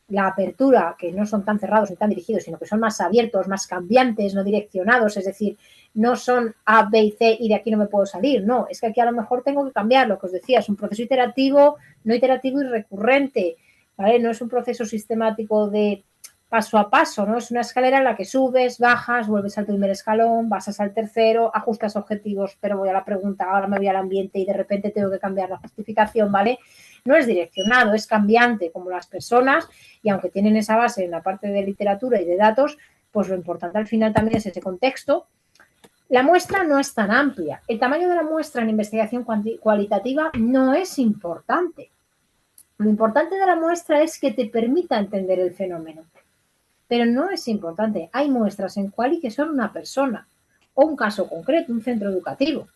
A: La apertura, que no son tan cerrados ni tan dirigidos, sino que son más abiertos, más cambiantes, no direccionados, es decir, no son A, B y C y de aquí no me puedo salir, no, es que aquí a lo mejor tengo que cambiar, lo que os decía, es un proceso iterativo, no iterativo y recurrente, ¿vale? No es un proceso sistemático de paso a paso, ¿no? Es una escalera en la que subes, bajas, vuelves al primer escalón, pasas al tercero, ajustas objetivos, pero voy a la pregunta, ahora me voy al ambiente y de repente tengo que cambiar la justificación, ¿vale? No es direccionado, es cambiante como las personas y aunque tienen esa base en la parte de literatura y de datos, pues lo importante al final también es ese contexto. La muestra no es tan amplia. El tamaño de la muestra en investigación cualitativa no es importante. Lo importante de la muestra es que te permita entender el fenómeno. Pero no es importante. Hay muestras en quali que son una persona o un caso concreto, un centro educativo,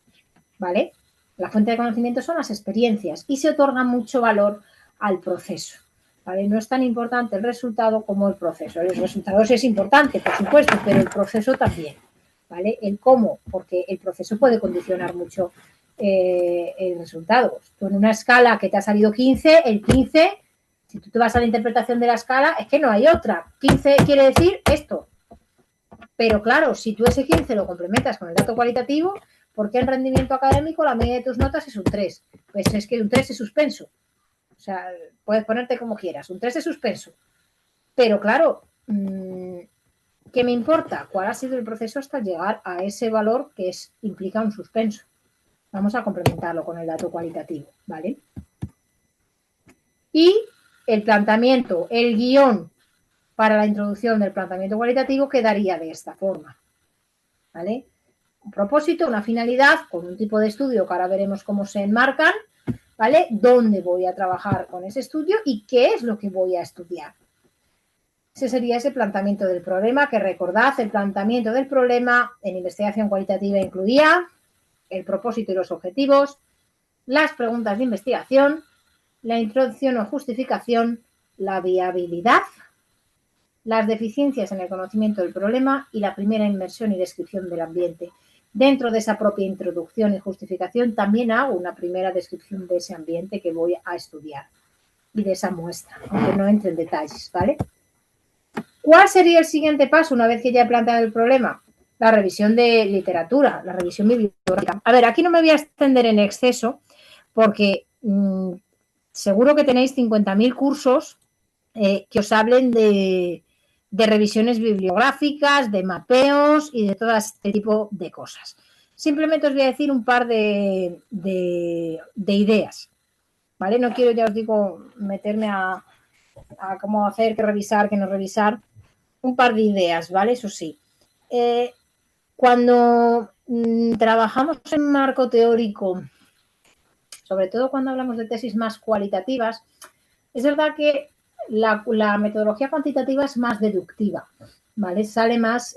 A: ¿vale? La fuente de conocimiento son las experiencias y se otorga mucho valor al proceso, ¿vale? No es tan importante el resultado como el proceso. El resultado sí es importante, por supuesto, pero el proceso también, ¿vale? El cómo, porque el proceso puede condicionar mucho el resultado. Tú en una escala que te ha salido 15, el 15, si tú te vas a la interpretación de la escala, es que no hay otra. 15 quiere decir esto. Pero claro, si tú ese 15 lo complementas con el dato cualitativo, ¿por qué en rendimiento académico la media de tus notas es un 3? Pues es que un 3 es suspenso. O sea, puedes ponerte como quieras. Un 3 es suspenso. Pero claro, ¿qué me importa? ¿Cuál ha sido el proceso hasta llegar a ese valor que implica un suspenso? Vamos a complementarlo con el dato cualitativo, ¿vale? Y el planteamiento, el guión para la introducción del planteamiento cualitativo quedaría de esta forma, ¿vale? Un propósito, una finalidad, con un tipo de estudio que ahora veremos cómo se enmarcan, ¿vale? ¿Dónde voy a trabajar con ese estudio y qué es lo que voy a estudiar? Ese sería ese planteamiento del problema, que recordad, el planteamiento del problema en investigación cualitativa incluía el propósito y los objetivos, las preguntas de investigación, la introducción o justificación, la viabilidad, las deficiencias en el conocimiento del problema y la primera inmersión y descripción del ambiente. Dentro de esa propia introducción y justificación también hago una primera descripción de ese ambiente que voy a estudiar y de esa muestra, aunque no entre en detalles, ¿vale? ¿Cuál sería el siguiente paso una vez que ya he planteado el problema? La revisión de literatura, la revisión bibliográfica. A ver, aquí no me voy a extender en exceso porque seguro que tenéis 50.000 cursos que os hablen de revisiones bibliográficas, de mapeos y de todo este tipo de cosas. Simplemente os voy a decir un par de ideas. ¿vale? No quiero, ya os digo, meterme a cómo hacer, qué revisar, qué no revisar. Un par de ideas, ¿vale? Eso sí. Cuando trabajamos en marco teórico, sobre todo cuando hablamos de tesis más cualitativas, es verdad que la metodología cuantitativa es más deductiva, ¿vale? Sale más,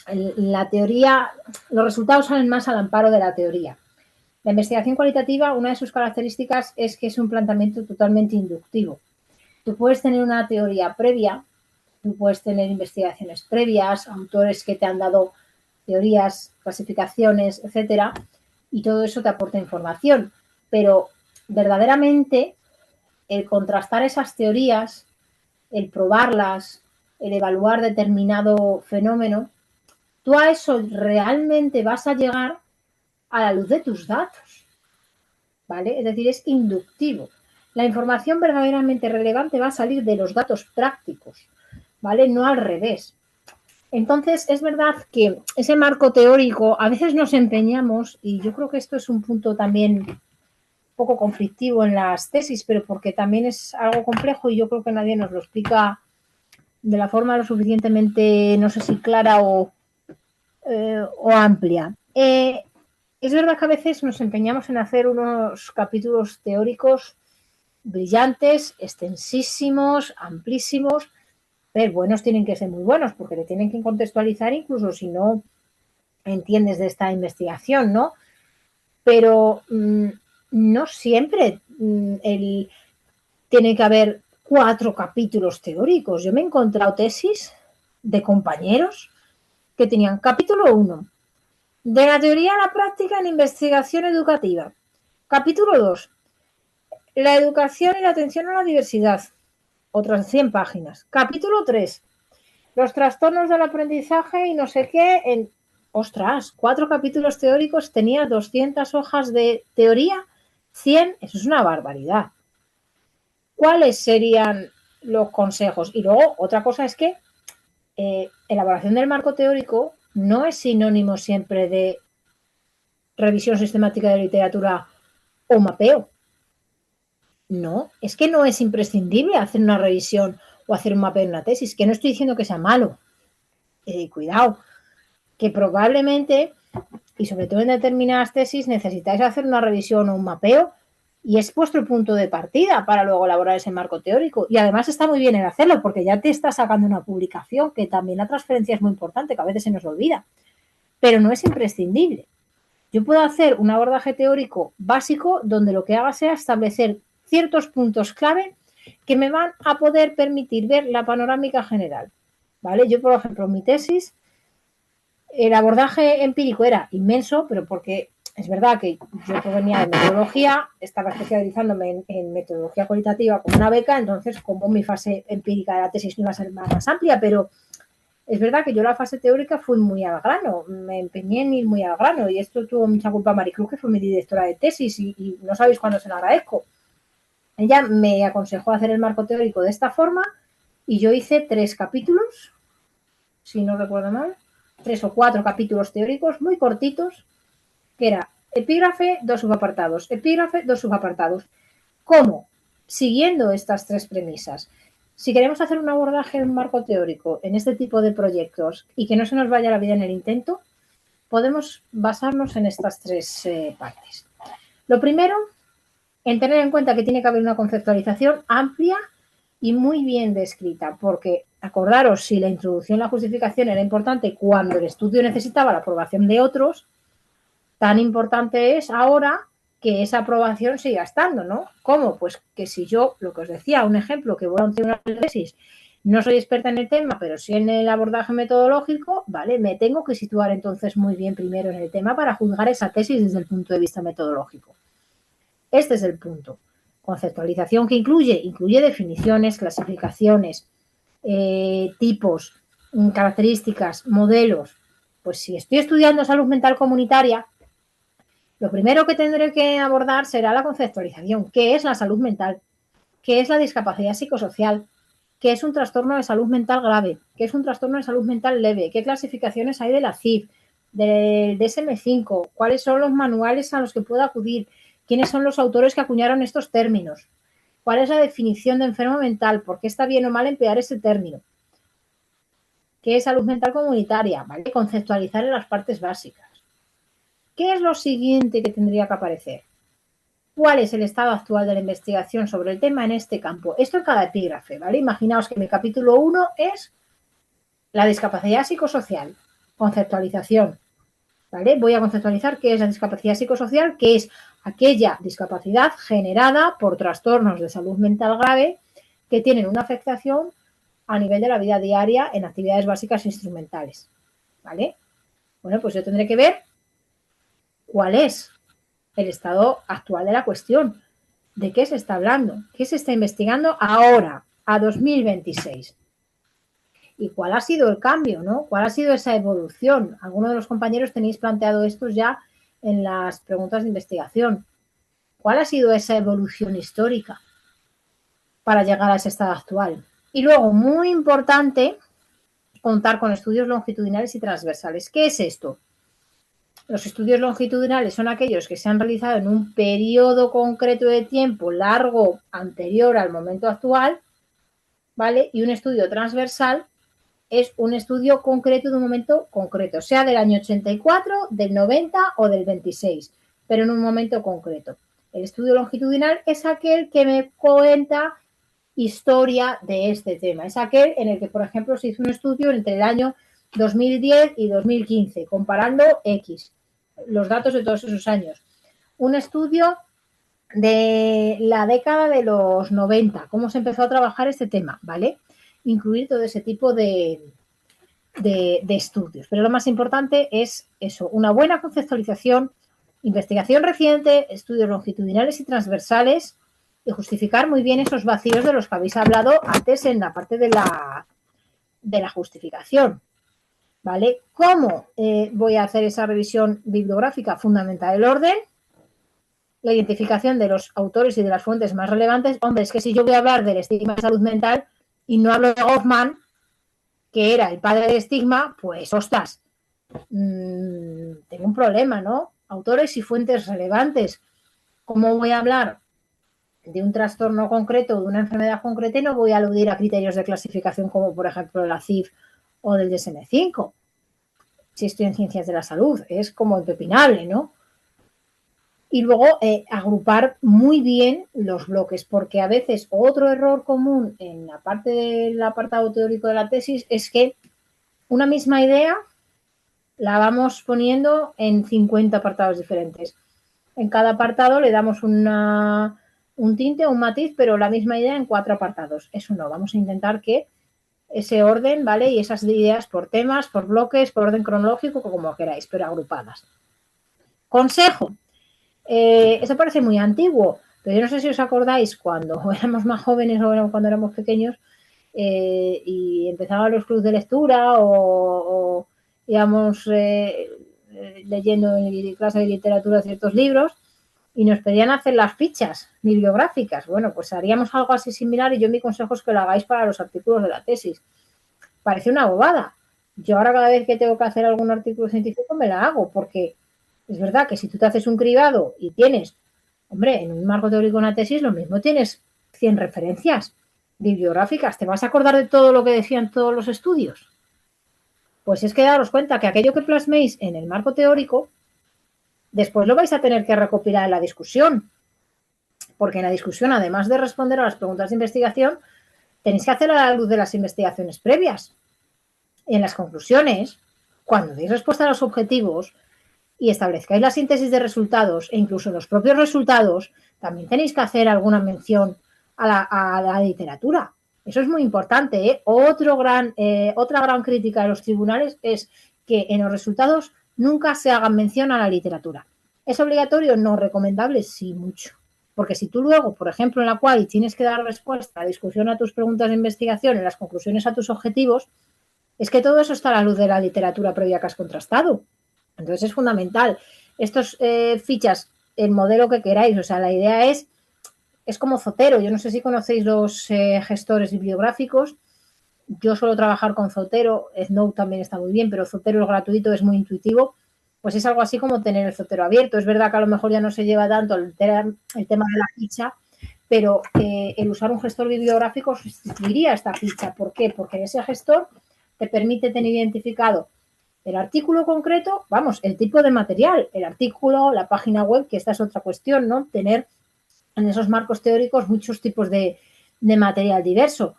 A: la teoría, los resultados salen más al amparo de la teoría. La investigación cualitativa, una de sus características es que es un planteamiento totalmente inductivo. Tú puedes tener una teoría previa, tú puedes tener investigaciones previas, autores que te han dado teorías, clasificaciones, etcétera, y todo eso te aporta información. Pero verdaderamente el contrastar esas teorías, el probarlas, el evaluar determinado fenómeno, tú a eso realmente vas a llegar a la luz de tus datos, ¿vale? Es decir, es inductivo. La información verdaderamente relevante va a salir de los datos prácticos, ¿vale? No al revés. Entonces, es verdad que ese marco teórico a veces nos empeñamos, y yo creo que esto es un punto también un poco conflictivo en las tesis, pero porque también es algo complejo y yo creo que nadie nos lo explica de la forma lo suficientemente, no sé si clara o amplia. Es verdad que a veces nos empeñamos en hacer unos capítulos teóricos brillantes, extensísimos, amplísimos, pero buenos tienen que ser muy buenos porque te tienen que contextualizar incluso si no entiendes de esta investigación, ¿no? Pero no siempre tiene que haber 4 capítulos teóricos. Yo me he encontrado tesis de compañeros que tenían capítulo 1, de la teoría a la práctica en investigación educativa. Capítulo 2, la educación y la atención a la diversidad. Otras 100 páginas. Capítulo 3, los trastornos del aprendizaje y no sé qué. Ostras, 4 capítulos teóricos, tenía 200 hojas de teoría, 100, eso es una barbaridad. ¿Cuáles serían los consejos? Y luego, otra cosa es que elaboración del marco teórico no es sinónimo siempre de revisión sistemática de literatura o mapeo. No, es que no es imprescindible hacer una revisión o hacer un mapeo en una tesis, que no estoy diciendo que sea malo. Cuidado, que probablemente, y sobre todo en determinadas tesis, necesitáis hacer una revisión o un mapeo y es vuestro punto de partida para luego elaborar ese marco teórico. Y además está muy bien en hacerlo porque ya te está sacando una publicación, que también la transferencia es muy importante, que a veces se nos olvida, pero no es imprescindible. Yo puedo hacer un abordaje teórico básico donde lo que haga sea establecer ciertos puntos clave que me van a poder permitir ver la panorámica general. ¿Vale? Yo, por ejemplo, mi tesis, el abordaje empírico era inmenso, pero porque es verdad que yo provenía de metodología, estaba especializándome en metodología cualitativa con una beca, entonces como mi fase empírica de la tesis no iba a ser más amplia, pero es verdad que yo la fase teórica fui muy al grano, me empeñé en ir muy al grano y esto tuvo mucha culpa Maricruz, que fue mi directora de tesis y no sabéis cuándo se lo agradezco. Ella me aconsejó hacer el marco teórico de esta forma y yo hice 3 capítulos, si no recuerdo mal, 3 o 4 capítulos teóricos muy cortitos, que era epígrafe, 2 subapartados, epígrafe, 2 subapartados. ¿Cómo? Siguiendo estas 3 premisas. Si queremos hacer un abordaje de un marco teórico en este tipo de proyectos y que no se nos vaya la vida en el intento, podemos basarnos en estas 3 partes. Lo primero, en tener en cuenta que tiene que haber una conceptualización amplia y muy bien descrita, porque acordaros, si la introducción y la justificación era importante cuando el estudio necesitaba la aprobación de otros, tan importante es ahora que esa aprobación siga estando, ¿no? ¿Cómo? Pues que si yo, lo que os decía, un ejemplo, que voy a hacer una tesis, no soy experta en el tema, pero sí en el abordaje metodológico, ¿vale? Me tengo que situar entonces muy bien primero en el tema para juzgar esa tesis desde el punto de vista metodológico. Este es el punto. Conceptualización que incluye definiciones, clasificaciones, tipos, características, modelos. Pues si estoy estudiando salud mental comunitaria, lo primero que tendré que abordar será la conceptualización. ¿Qué es la salud mental? ¿Qué es la discapacidad psicosocial? ¿Qué es un trastorno de salud mental grave? ¿Qué es un trastorno de salud mental leve? ¿Qué clasificaciones hay de la CIF, del DSM-5? ¿Cuáles son los manuales a los que puedo acudir? quiénes son los autores que acuñaron estos términos, cuál es la definición de enfermo mental, por qué está bien o mal emplear ese término, qué es salud mental comunitaria, ¿vale? Conceptualizar en las partes básicas. ¿Qué es lo siguiente que tendría que aparecer? ¿Cuál es el estado actual de la investigación sobre el tema en este campo? Esto en cada epígrafe, ¿vale? Imaginaos que mi capítulo 1 es la discapacidad psicosocial, conceptualización, ¿vale? Voy a conceptualizar qué es la discapacidad psicosocial, que es aquella discapacidad generada por trastornos de salud mental grave que tienen una afectación a nivel de la vida diaria en actividades básicas instrumentales, ¿vale? Bueno, pues yo tendré que ver cuál es el estado actual de la cuestión, de qué se está hablando, qué se está investigando ahora, a 2026. ¿Y cuál ha sido el cambio, no? ¿Cuál ha sido esa evolución? Algunos de los compañeros tenéis planteado esto ya en las preguntas de investigación. ¿Cuál ha sido esa evolución histórica para llegar a ese estado actual? Y luego, muy importante, contar con estudios longitudinales y transversales. ¿Qué es esto? Los estudios longitudinales son aquellos que se han realizado en un periodo concreto de tiempo largo anterior al momento actual, ¿vale? Y un estudio transversal es un estudio concreto de un momento concreto, sea del año 84, del 90 o del 26, pero en un momento concreto. El estudio longitudinal es aquel que me cuenta historia de este tema. Es aquel en el que, por ejemplo, se hizo un estudio entre el año 2010 y 2015, comparando X, los datos de todos esos años. Un estudio de la década de los 90, cómo se empezó a trabajar este tema, ¿vale? Incluir todo ese tipo de estudios. Pero lo más importante es eso, una buena conceptualización, investigación reciente, estudios longitudinales y transversales y justificar muy bien esos vacíos de los que habéis hablado antes en la parte de la justificación. ¿Vale? ¿Cómo voy a hacer esa revisión bibliográfica? Fundamental el orden, la identificación de los autores y de las fuentes más relevantes. Hombre, es que si yo voy a hablar del estigma de salud mental y no hablo de Goffman, que era el padre del estigma, pues, ostras, tengo un problema, ¿no? Autores y fuentes relevantes. ¿Cómo voy a hablar de un trastorno concreto, de una enfermedad concreta, y no voy a aludir a criterios de clasificación como, por ejemplo, la CIF o del DSM-5? Si estoy en ciencias de la salud, es como impepinable, ¿no? Y luego agrupar muy bien los bloques, porque a veces otro error común en la parte del apartado teórico de la tesis es que una misma idea la vamos poniendo en 50 apartados diferentes. En cada apartado le damos un tinte, un matiz, pero la misma idea en 4 apartados. Eso no, vamos a intentar que ese orden, ¿vale? Y esas ideas por temas, por bloques, por orden cronológico, como queráis, pero agrupadas. Consejo. Esto parece muy antiguo, pero yo no sé si os acordáis cuando éramos más jóvenes o cuando éramos pequeños y empezaban los clubs de lectura o íbamos leyendo en clase de literatura ciertos libros y nos pedían hacer las fichas bibliográficas. Bueno, pues haríamos algo así similar y yo mi consejo es que lo hagáis para los artículos de la tesis. Parece una bobada. Yo ahora cada vez que tengo que hacer algún artículo científico me la hago porque es verdad que si tú te haces un cribado y tienes, hombre, en un marco teórico una tesis, lo mismo tienes 100 referencias bibliográficas. ¿Te vas a acordar de todo lo que decían todos los estudios? Pues es que daros cuenta que aquello que plasméis en el marco teórico, después lo vais a tener que recopilar en la discusión. Porque en la discusión, además de responder a las preguntas de investigación, tenéis que hacerlo a la luz de las investigaciones previas. En las conclusiones, cuando deis respuesta a los objetivos, y establezcáis la síntesis de resultados e incluso los propios resultados, también tenéis que hacer alguna mención a la literatura. Eso es muy importante, ¿eh? Otra gran crítica de los tribunales es que en los resultados nunca se hagan mención a la literatura. ¿Es obligatorio? No. Recomendable, sí, mucho. Porque si tú luego, por ejemplo, en la cual tienes que dar respuesta a la discusión a tus preguntas de investigación, en las conclusiones a tus objetivos, es que todo eso está a la luz de la literatura previa que has contrastado. Entonces es fundamental. Estos fichas, el modelo que queráis, o sea, la idea es como Zotero. Yo no sé si conocéis los gestores bibliográficos. Yo suelo trabajar con Zotero. Snow también está muy bien, pero Zotero es gratuito, es muy intuitivo. pues es algo así como tener el Zotero abierto. Es verdad que a lo mejor ya no se lleva tanto el tema de la ficha, pero el usar un gestor bibliográfico sustituiría esta ficha. ¿Por qué? Porque ese gestor te permite tener identificado el artículo concreto, vamos, el tipo de material, el artículo, la página web, que esta es otra cuestión, ¿no? Tener en esos marcos teóricos muchos tipos de material diverso.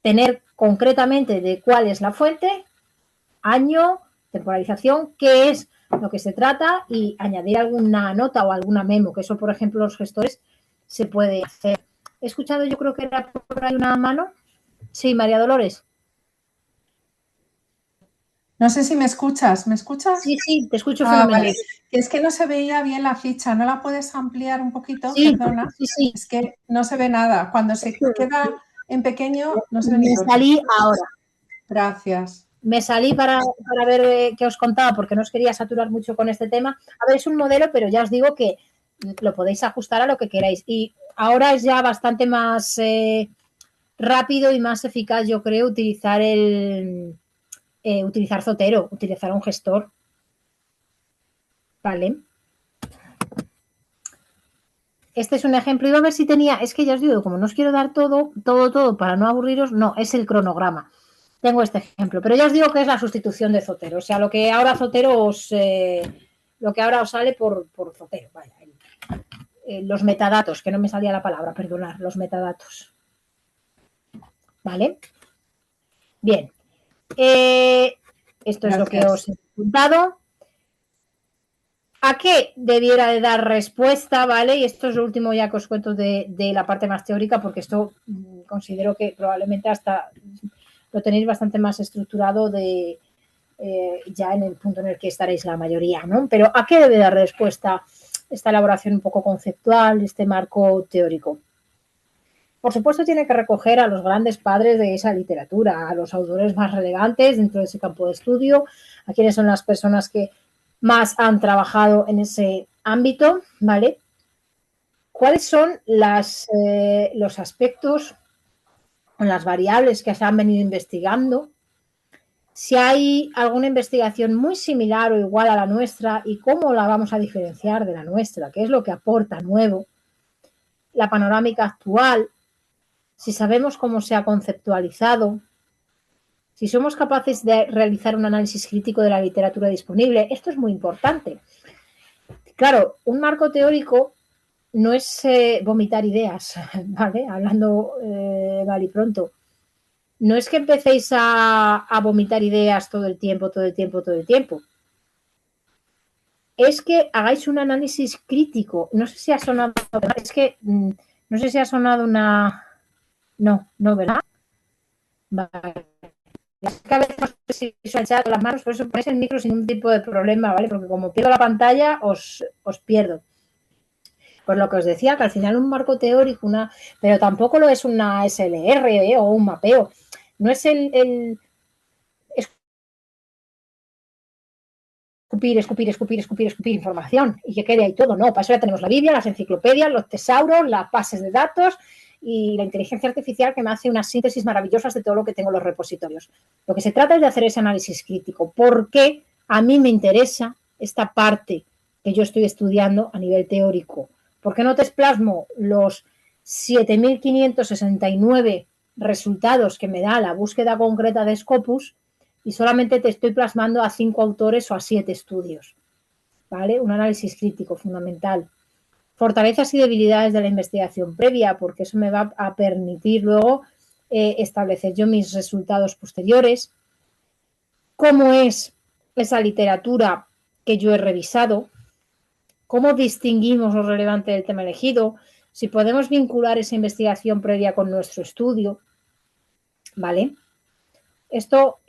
A: Tener concretamente de cuál es la fuente, año, temporalización, qué es lo que se trata y añadir alguna nota o alguna memo, que eso, por ejemplo, los gestores se puede hacer. He escuchado, yo creo que era por ahí una mano. Sí, María Dolores.
C: No sé si me escuchas. ¿Me escuchas?
A: Sí, sí, te escucho fenomenal.
C: Vale. Es que no se veía bien la ficha. ¿No la puedes ampliar un poquito?
A: Sí,
C: perdona.
A: sí.
C: Es que no se ve nada. Cuando se queda en pequeño, no se ve ni.
A: Me salí ahora.
C: Gracias.
A: Me salí para ver qué os contaba, porque no os quería saturar mucho con este tema. A ver, es un modelo, pero ya os digo que lo podéis ajustar a lo que queráis. Y ahora es ya bastante más rápido y más eficaz, yo creo, utilizar utilizar Zotero, utilizar un gestor. Vale. Este es un ejemplo. Iba a ver si tenía, es que ya os digo, como no os quiero dar todo para no aburriros, no, es el cronograma. Tengo este ejemplo, pero ya os digo que es la sustitución de Zotero, o sea, lo que ahora Zotero os sale por Zotero, vaya, los metadatos, que no me salía la palabra, perdonad, los metadatos. ¿Vale? Bien. Esto Gracias. Es lo que os he apuntado. ¿A qué debiera de dar respuesta? ¿Vale? Y esto es lo último ya que os cuento de la parte más teórica, porque esto considero que probablemente hasta lo tenéis bastante más estructurado ya en el punto en el que estaréis la mayoría, ¿no? Pero ¿a qué debe dar respuesta esta elaboración un poco conceptual, este marco teórico? Por supuesto, tiene que recoger a los grandes padres de esa literatura, a los autores más relevantes dentro de ese campo de estudio, a quienes son las personas que más han trabajado en ese ámbito, ¿vale? ¿Cuáles son los aspectos o las variables que se han venido investigando? Si hay alguna investigación muy similar o igual a la nuestra y cómo la vamos a diferenciar de la nuestra, qué es lo que aporta nuevo, la panorámica actual, si sabemos cómo se ha conceptualizado, si somos capaces de realizar un análisis crítico de la literatura disponible. Esto es muy importante. Claro, un marco teórico no es vomitar ideas, ¿vale? Hablando mal y pronto. No es que empecéis a vomitar ideas todo el tiempo. Es que hagáis un análisis crítico. No sé si ha sonado, es que no sé si ha sonado una... No, ¿verdad? Vale. Es que a veces no sé si visual chat con las manos, por eso ponéis el micro sin ningún tipo de problema, ¿vale? Porque como pierdo la pantalla, os pierdo. Pues lo que os decía, que al final un marco teórico, pero tampoco lo es una SLR o un mapeo. No es escupir información y que quede ahí todo. No, para eso ya tenemos la Biblia, las enciclopedias, los tesauros, las bases de datos y la inteligencia artificial que me hace unas síntesis maravillosas de todo lo que tengo en los repositorios. Lo que se trata es de hacer ese análisis crítico, porque a mí me interesa esta parte que yo estoy estudiando a nivel teórico. ¿Por qué no te plasmo los 7.569 resultados que me da la búsqueda concreta de Scopus y solamente te estoy plasmando a 5 autores o a 7 estudios? ¿Vale? Un análisis crítico fundamental. Fortalezas y debilidades de la investigación previa, porque eso me va a permitir luego establecer yo mis resultados posteriores. ¿Cómo es esa literatura que yo he revisado? ¿Cómo distinguimos lo relevante del tema elegido? Si podemos vincular esa investigación previa con nuestro estudio, ¿vale? Esto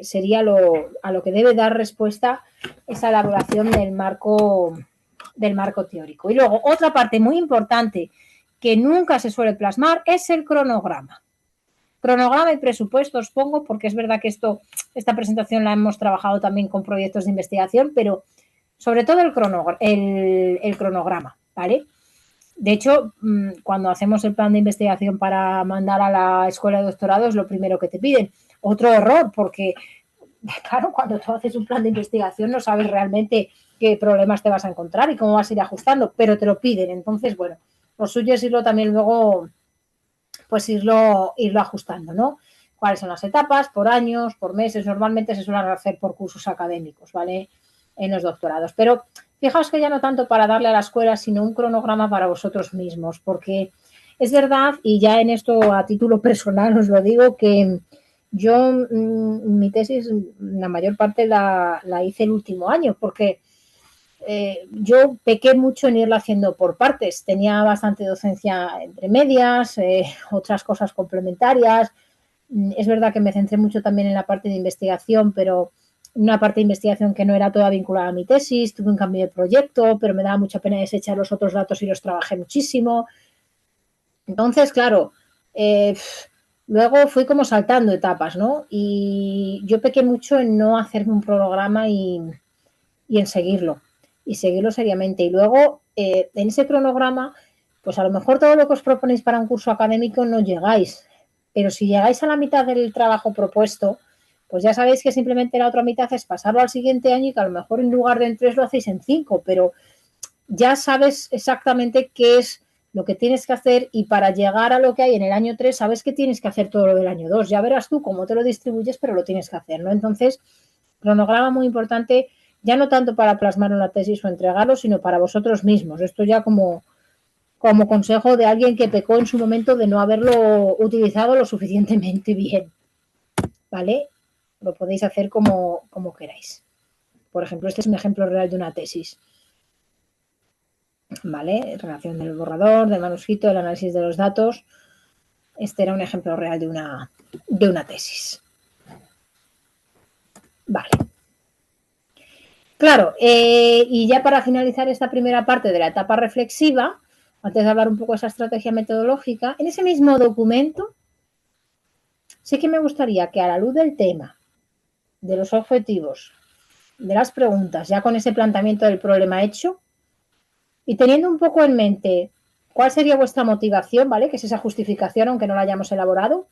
A: sería a lo que debe dar respuesta esa elaboración del marco teórico. Y luego, otra parte muy importante que nunca se suele plasmar es el cronograma. Cronograma y presupuesto os pongo porque es verdad que esta presentación la hemos trabajado también con proyectos de investigación, pero sobre todo el cronograma, ¿vale? De hecho, cuando hacemos el plan de investigación para mandar a la escuela de doctorado es lo primero que te piden. Otro error, porque Claro, cuando tú haces un plan de investigación no sabes realmente qué problemas te vas a encontrar y cómo vas a ir ajustando, pero te lo piden. Entonces, bueno, lo suyo es irlo también luego, pues irlo ajustando, ¿no? ¿Cuáles son las etapas? Por años, por meses. Normalmente se suelen hacer por cursos académicos, ¿vale? En los doctorados. Pero fijaos que ya no tanto para darle a la escuela, sino un cronograma para vosotros mismos, porque es verdad, y ya en esto a título personal os lo digo, que yo mi tesis la mayor parte la hice el último año, porque yo pequé mucho en irla haciendo por partes. Tenía bastante docencia entre medias, otras cosas complementarias. Es verdad que me centré mucho también en la parte de investigación, pero una parte de investigación que no era toda vinculada a mi tesis. Tuve un cambio de proyecto, pero me daba mucha pena desechar los otros datos y los trabajé muchísimo. Entonces, claro, luego fui como saltando etapas, ¿no? Y yo pequé mucho en no hacerme un programa y en seguirlo, y seguirlo seriamente. Y luego, en ese cronograma, pues a lo mejor todo lo que os proponéis para un curso académico no llegáis, pero si llegáis a la mitad del trabajo propuesto, pues ya sabéis que simplemente la otra mitad es pasarlo al siguiente año y que a lo mejor en lugar de en 3 lo hacéis en 5, pero ya sabes exactamente qué es lo que tienes que hacer y para llegar a lo que hay en el año 3 sabes que tienes que hacer todo lo del año 2. Ya verás tú cómo te lo distribuyes, pero lo tienes que hacer, ¿no? Entonces, cronograma muy importante, ya no tanto para plasmar una tesis o entregarlo, sino para vosotros mismos. Esto ya como consejo de alguien que pecó en su momento de no haberlo utilizado lo suficientemente bien, ¿vale? Lo podéis hacer como queráis. Por ejemplo, este es un ejemplo real de una tesis. ¿Vale? Relación del borrador, del manuscrito, el análisis de los datos. Este era un ejemplo real de una tesis. Vale. Claro, y ya para finalizar esta primera parte de la etapa reflexiva, antes de hablar un poco de esa estrategia metodológica, en ese mismo documento sí que me gustaría que a la luz del tema, de los objetivos, de las preguntas, ya con ese planteamiento del problema hecho, y teniendo un poco en mente cuál sería vuestra motivación, ¿vale? Que es esa justificación, aunque no la hayamos elaborado.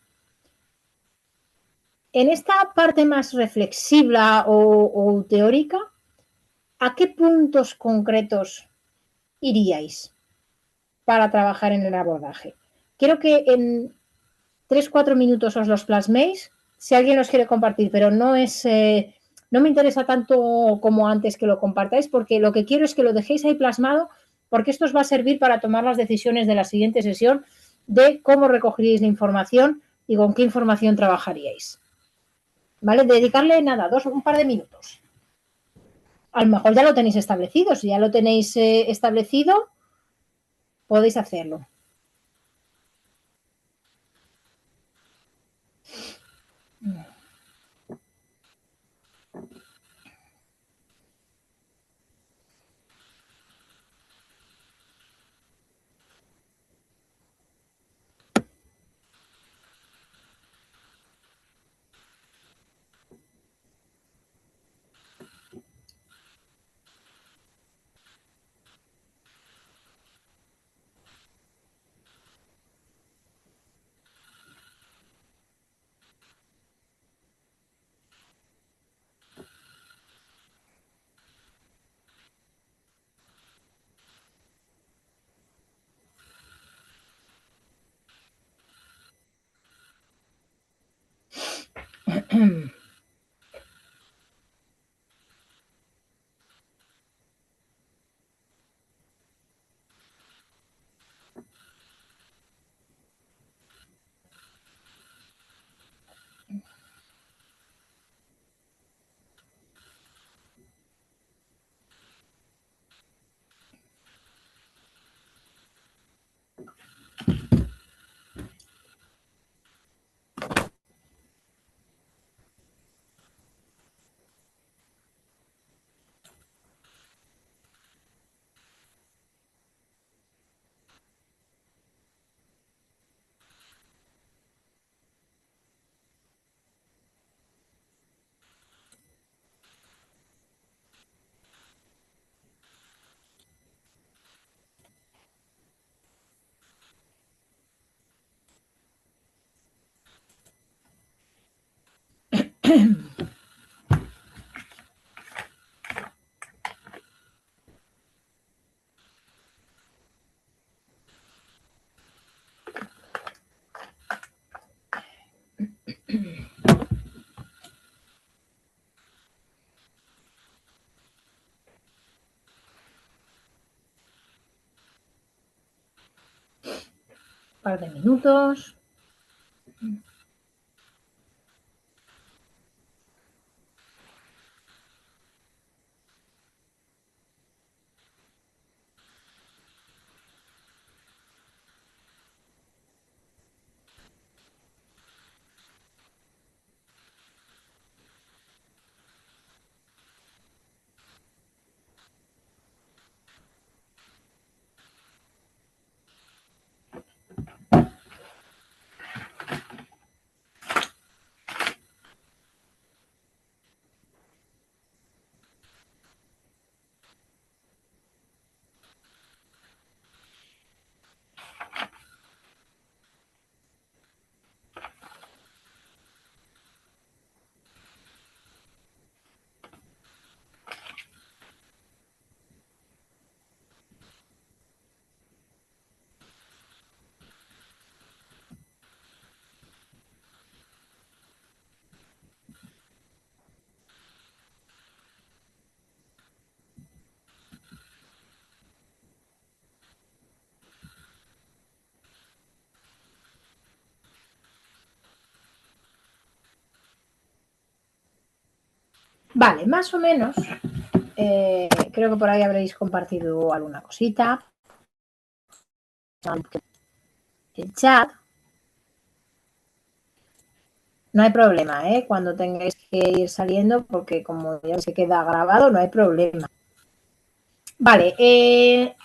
A: En esta parte más reflexiva o teórica, ¿a qué puntos concretos iríais para trabajar en el abordaje? Quiero que en 3-4 minutos os los plasméis, si alguien los quiere compartir, pero no me interesa tanto como antes que lo compartáis, porque lo que quiero es que lo dejéis ahí plasmado, porque esto os va a servir para tomar las decisiones de la siguiente sesión de cómo recogeríais la información y con qué información trabajaríais. ¿Vale? Dedicarle nada, un par de minutos. A lo mejor ya lo tenéis establecido. Si ya lo tenéis establecido, podéis hacerlo. par de minutos. Vale, más o menos, creo que por ahí habréis compartido alguna cosita. El chat. No hay problema, cuando tengáis que ir saliendo, porque como ya se queda grabado, no hay problema. Vale,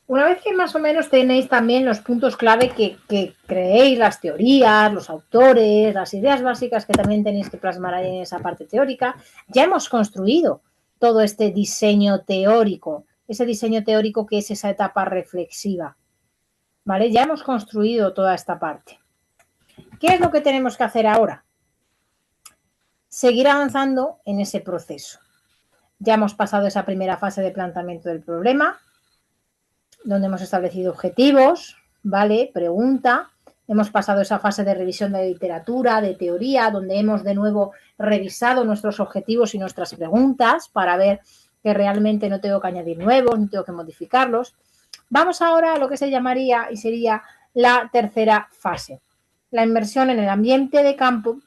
A: una vez que más o menos tenéis también los puntos clave que creéis, las teorías, los autores, las ideas básicas que también tenéis que plasmar ahí en esa parte teórica, ya hemos construido todo este diseño teórico, ese diseño teórico que es esa etapa reflexiva, ¿vale? Ya hemos construido toda esta parte. ¿Qué es lo que tenemos que hacer ahora? Seguir avanzando en ese proceso. Ya hemos pasado esa primera fase de planteamiento del problema, donde hemos establecido objetivos, ¿vale? Pregunta. Hemos pasado esa fase de revisión de literatura, de teoría, donde hemos de nuevo revisado nuestros objetivos y nuestras preguntas para ver que realmente no tengo que añadir nuevos, no tengo que modificarlos. Vamos ahora a lo que se llamaría y sería la tercera fase, la inmersión en el ambiente de campo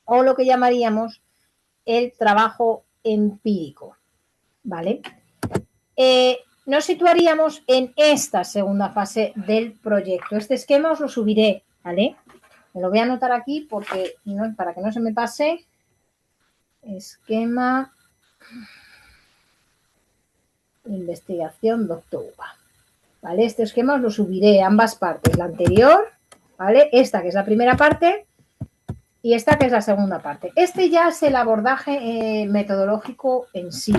A: o lo que llamaríamos el trabajo empírico, ¿vale? Nos situaríamos en esta segunda fase del proyecto. Este esquema os lo subiré, ¿vale? Me lo voy a anotar aquí porque no, para que no se me pase. Esquema investigación doctor Uva. ¿Vale? Este esquema os lo subiré, ambas partes, la anterior, ¿vale? Esta que es la primera parte y esta que es la segunda parte. Este ya es el abordaje metodológico en sí,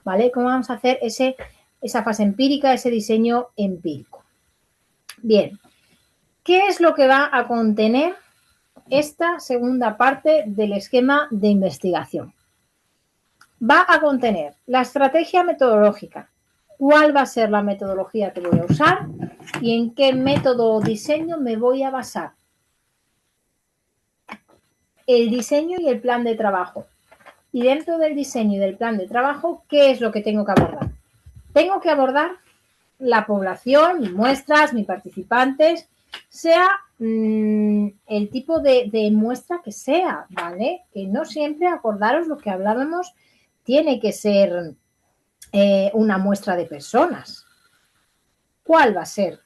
A: ¿vale? ¿Cómo vamos a hacer esa fase empírica, ese diseño empírico? Bien, ¿qué es lo que va a contener esta segunda parte del esquema de investigación? Va a contener la estrategia metodológica, cuál va a ser la metodología que voy a usar y en qué método o diseño me voy a basar. El diseño y el plan de trabajo. Y dentro del diseño y del plan de trabajo, ¿qué es lo que tengo que abordar? Tengo que abordar la población, mis muestras, mis participantes, sea el tipo de muestra que sea, ¿vale? Que no siempre, acordaros lo que hablábamos, tiene que ser una muestra de personas. ¿Cuál va a ser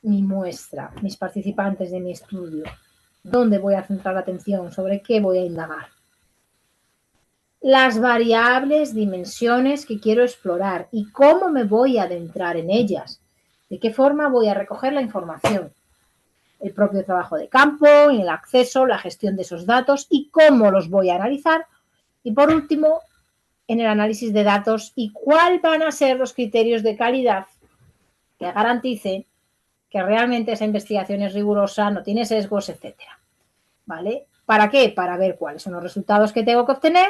A: mi muestra, mis participantes de mi estudio? ¿Dónde voy a centrar la atención? ¿Sobre qué voy a indagar? Las variables, dimensiones que quiero explorar y cómo me voy a adentrar en ellas. ¿De qué forma voy a recoger la información? El propio trabajo de campo, el acceso, la gestión de esos datos y cómo los voy a analizar. Y por último, en el análisis de datos y cuáles van a ser los criterios de calidad que garanticen que realmente esa investigación es rigurosa, no tiene sesgos, etcétera. ¿Vale? ¿Para qué? Para ver cuáles son los resultados que tengo que obtener,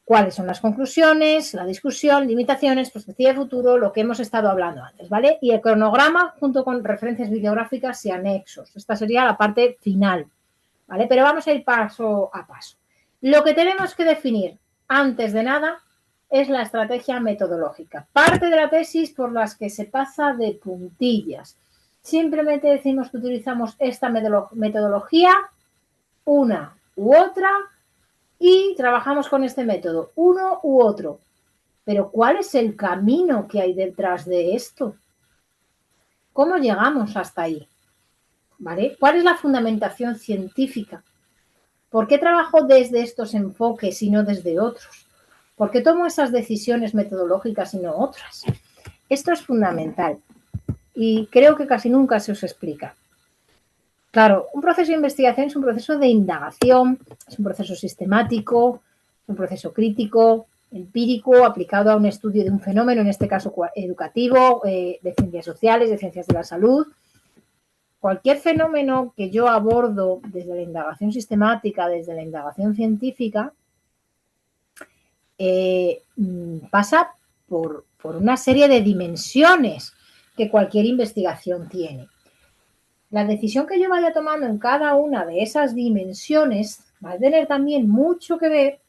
A: cuáles son las conclusiones, la discusión, limitaciones, perspectiva de futuro, lo que hemos estado hablando antes, ¿vale? Y el cronograma junto con referencias bibliográficas y anexos. Esta sería la parte final, ¿vale? Pero vamos a ir paso a paso. Lo que tenemos que definir antes de nada es la estrategia metodológica. Parte de la tesis por las que se pasa de puntillas. simplemente decimos que utilizamos esta metodología, una u otra, y trabajamos con este método, uno u otro. Pero ¿cuál es el camino que hay detrás de esto? ¿Cómo llegamos hasta ahí? ¿Vale? ¿Cuál es la fundamentación científica? ¿Por qué trabajo desde estos enfoques y no desde otros? ¿Por qué tomo esas decisiones metodológicas y no otras? Esto es fundamental y creo que casi nunca se os explica. Claro, un proceso de investigación es un proceso de indagación, es un proceso sistemático, es un proceso crítico, empírico, aplicado a un estudio de un fenómeno, en este caso educativo, de ciencias sociales, de ciencias de la salud. Cualquier fenómeno que yo abordo desde la indagación sistemática, desde la indagación científica, pasa por una serie de dimensiones que cualquier investigación tiene. La decisión que yo vaya tomando en cada una de esas dimensiones va a tener también mucho que ver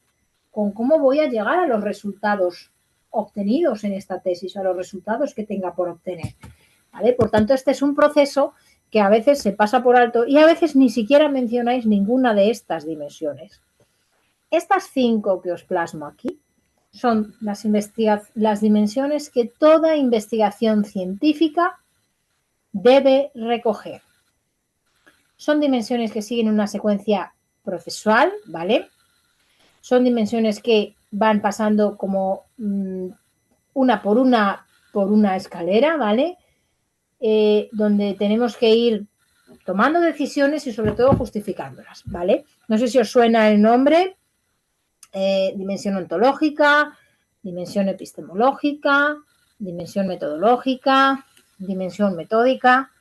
A: con cómo voy a llegar a los resultados obtenidos en esta tesis o a los resultados que tenga por obtener. ¿Vale? Por tanto, este es un proceso que a veces se pasa por alto y a veces ni siquiera mencionáis ninguna de estas dimensiones. Estas 5 que os plasmo aquí son las dimensiones que toda investigación científica debe recoger. Son dimensiones que siguen una secuencia procesual, ¿vale? Son dimensiones que van pasando como una por una escalera, ¿vale? Donde tenemos que ir tomando decisiones y sobre todo justificándolas, ¿vale? No sé si os suena el nombre, dimensión ontológica, dimensión epistemológica, dimensión metodológica, dimensión metódica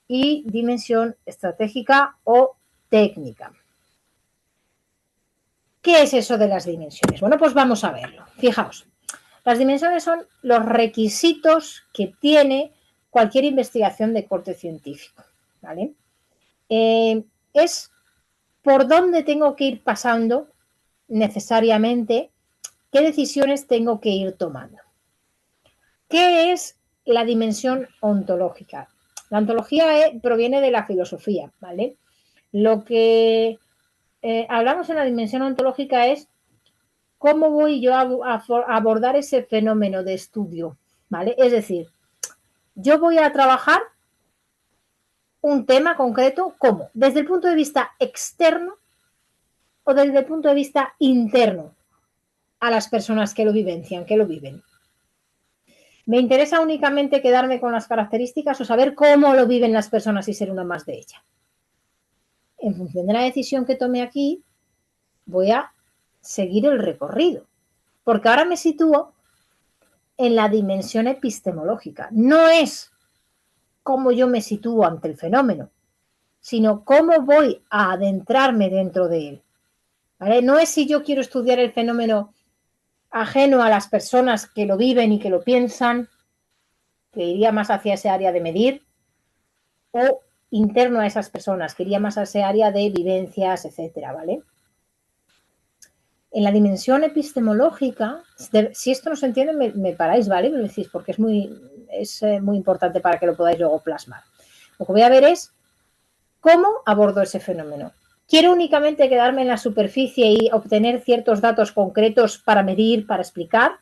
A: y dimensión estratégica o técnica. ¿Qué es eso de las dimensiones? Bueno, pues vamos a verlo. Fijaos, las dimensiones son los requisitos que tiene cualquier investigación de corte científico, ¿vale? Es por dónde tengo que ir pasando necesariamente, qué decisiones tengo que ir tomando. ¿Qué es la dimensión ontológica? La ontología proviene de la filosofía, ¿vale? Lo que hablamos en la dimensión ontológica es cómo voy yo a abordar ese fenómeno de estudio, ¿vale? Es decir, yo voy a trabajar un tema concreto, ¿cómo? Desde el punto de vista externo o desde el punto de vista interno a las personas que lo vivencian, que lo viven. ¿Me interesa únicamente quedarme con las características o saber cómo lo viven las personas y ser una más de ellas? En función de la decisión que tome aquí, voy a seguir el recorrido. Porque ahora me sitúo en la dimensión epistemológica. No es cómo yo me sitúo ante el fenómeno, sino cómo voy a adentrarme dentro de él. ¿Vale? No es si yo quiero estudiar el fenómeno ajeno a las personas que lo viven y que lo piensan, que iría más hacia ese área de medir, o interno a esas personas, que iría más a ese área de vivencias, etcétera, ¿vale? En la dimensión epistemológica, si esto no se entiende, me paráis, ¿vale? Me decís, porque es muy importante para que lo podáis luego plasmar. Lo que voy a ver es cómo abordo ese fenómeno. ¿Quiero únicamente quedarme en la superficie y obtener ciertos datos concretos para medir, para explicar?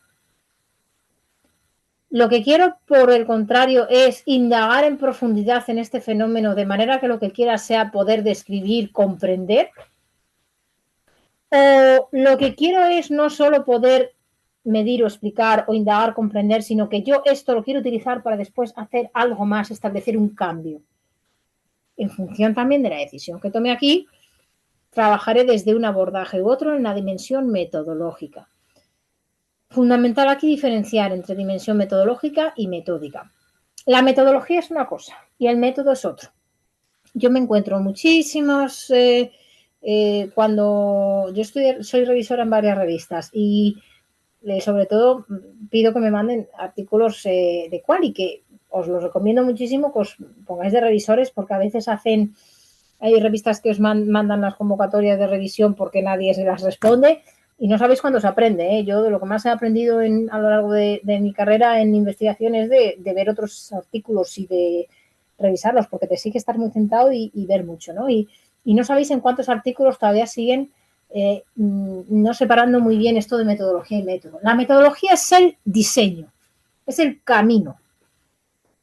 A: Lo que quiero, por el contrario, es indagar en profundidad en este fenómeno de manera que lo que quiera sea poder describir, comprender. O lo que quiero es no solo poder medir o explicar o indagar, comprender, sino que yo esto lo quiero utilizar para después hacer algo más, establecer un cambio. En función también de la decisión que tome aquí, trabajaré desde un abordaje u otro en la dimensión metodológica. Fundamental aquí diferenciar entre dimensión metodológica y metódica. La metodología es una cosa y el método es otro. Yo me encuentro muchísimos, cuando yo soy revisora en varias revistas y sobre todo pido que me manden artículos de quali, que os los recomiendo muchísimo que os pongáis de revisores porque a veces hay revistas que os mandan las convocatorias de revisión porque nadie se las responde y no sabéis cuándo se aprende, ¿eh? Yo de lo que más he aprendido a lo largo de mi carrera en investigación es de ver otros artículos y de revisarlos, porque te sí que estar muy centrado y ver mucho, ¿no? Y no sabéis en cuántos artículos todavía siguen no separando muy bien esto de metodología y método. La metodología es el diseño, es el camino,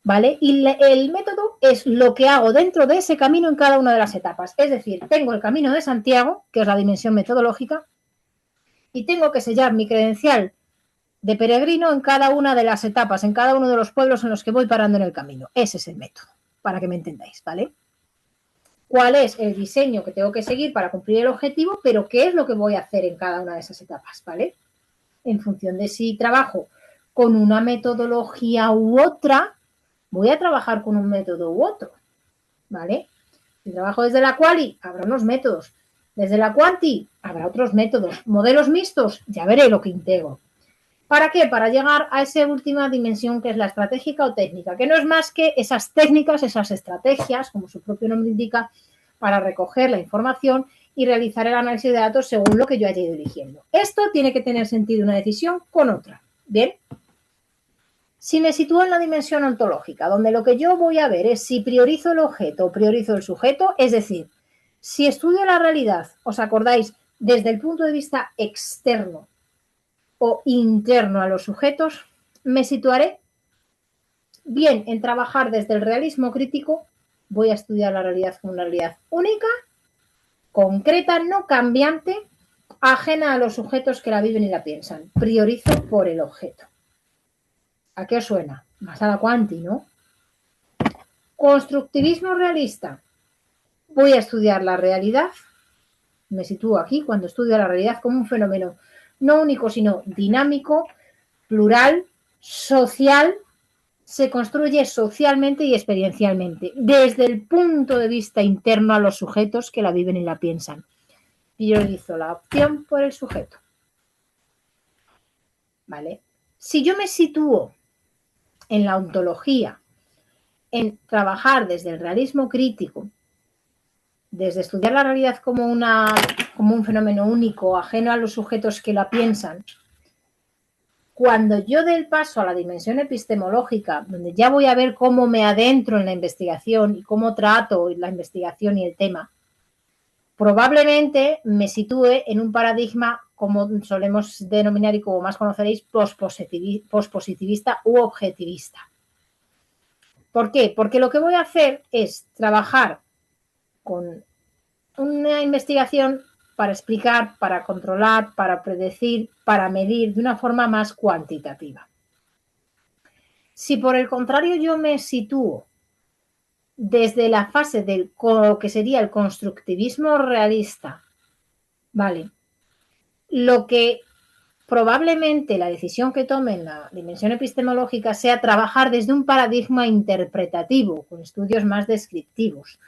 A: ¿vale? Y el método es lo que hago dentro de ese camino en cada una de las etapas. Es decir, tengo el Camino de Santiago, que es la dimensión metodológica, y tengo que sellar mi credencial de peregrino en cada una de las etapas, en cada uno de los pueblos en los que voy parando en el camino. Ese es el método, para que me entendáis, ¿vale? ¿Cuál es el diseño que tengo que seguir para cumplir el objetivo? Pero ¿qué es lo que voy a hacer en cada una de esas etapas, ¿vale? En función de si trabajo con una metodología u otra, voy a trabajar con un método u otro, ¿vale? Si trabajo desde la quali, habrá unos métodos. Desde la quanti, habrá otros métodos. Modelos mixtos, ya veré lo que integro. ¿Para qué? Para llegar a esa última dimensión que es la estratégica o técnica, que no es más que esas técnicas, esas estrategias, como su propio nombre indica, para recoger la información y realizar el análisis de datos según lo que yo haya ido eligiendo. Esto tiene que tener sentido una decisión con otra. ¿Bien? Si me sitúo en la dimensión ontológica, donde lo que yo voy a ver es si priorizo el objeto o priorizo el sujeto, es decir, si estudio la realidad, ¿os acordáis? Desde el punto de vista externo o interno a los sujetos, me situaré bien en trabajar desde el realismo crítico, voy a estudiar la realidad como una realidad única, concreta, no cambiante, ajena a los sujetos que la viven y la piensan. Priorizo por el objeto. ¿A qué os suena? Más a la quanti, ¿no? Constructivismo realista. Voy a estudiar la realidad, me sitúo aquí cuando estudio la realidad como un fenómeno no único, sino dinámico, plural, social, se construye socialmente y experiencialmente, desde el punto de vista interno a los sujetos que la viven y la piensan. Priorizo la opción por el sujeto. ¿Vale? Si yo me sitúo en la ontología, en trabajar desde el realismo crítico, desde estudiar la realidad como un fenómeno único, ajeno a los sujetos que la piensan, cuando yo dé el paso a la dimensión epistemológica, donde ya voy a ver cómo me adentro en la investigación y cómo trato la investigación y el tema, probablemente me sitúe en un paradigma, como solemos denominar y como más conoceréis, pospositivista u objetivista. ¿Por qué? Porque lo que voy a hacer es trabajar con una investigación para explicar, para controlar, para predecir, para medir de una forma más cuantitativa. Si por el contrario yo me sitúo desde la fase del que sería el constructivismo realista, ¿vale? Lo que probablemente la decisión que tome en la dimensión epistemológica sea trabajar desde un paradigma interpretativo, con estudios más descriptivos,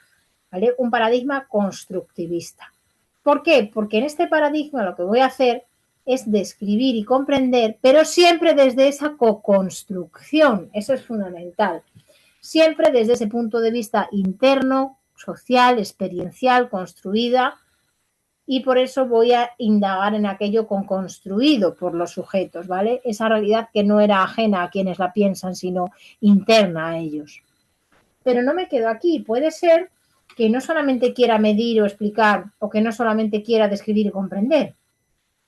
A: ¿vale? Un paradigma constructivista. ¿Por qué? Porque en este paradigma lo que voy a hacer es describir y comprender, pero siempre desde esa co-construcción, eso es fundamental, siempre desde ese punto de vista interno, social, experiencial, construida, y por eso voy a indagar en aquello con construido por los sujetos, ¿vale? Esa realidad que no era ajena a quienes la piensan, sino interna a ellos. Pero no me quedo aquí, puede ser que no solamente quiera medir o explicar, o que no solamente quiera describir y comprender,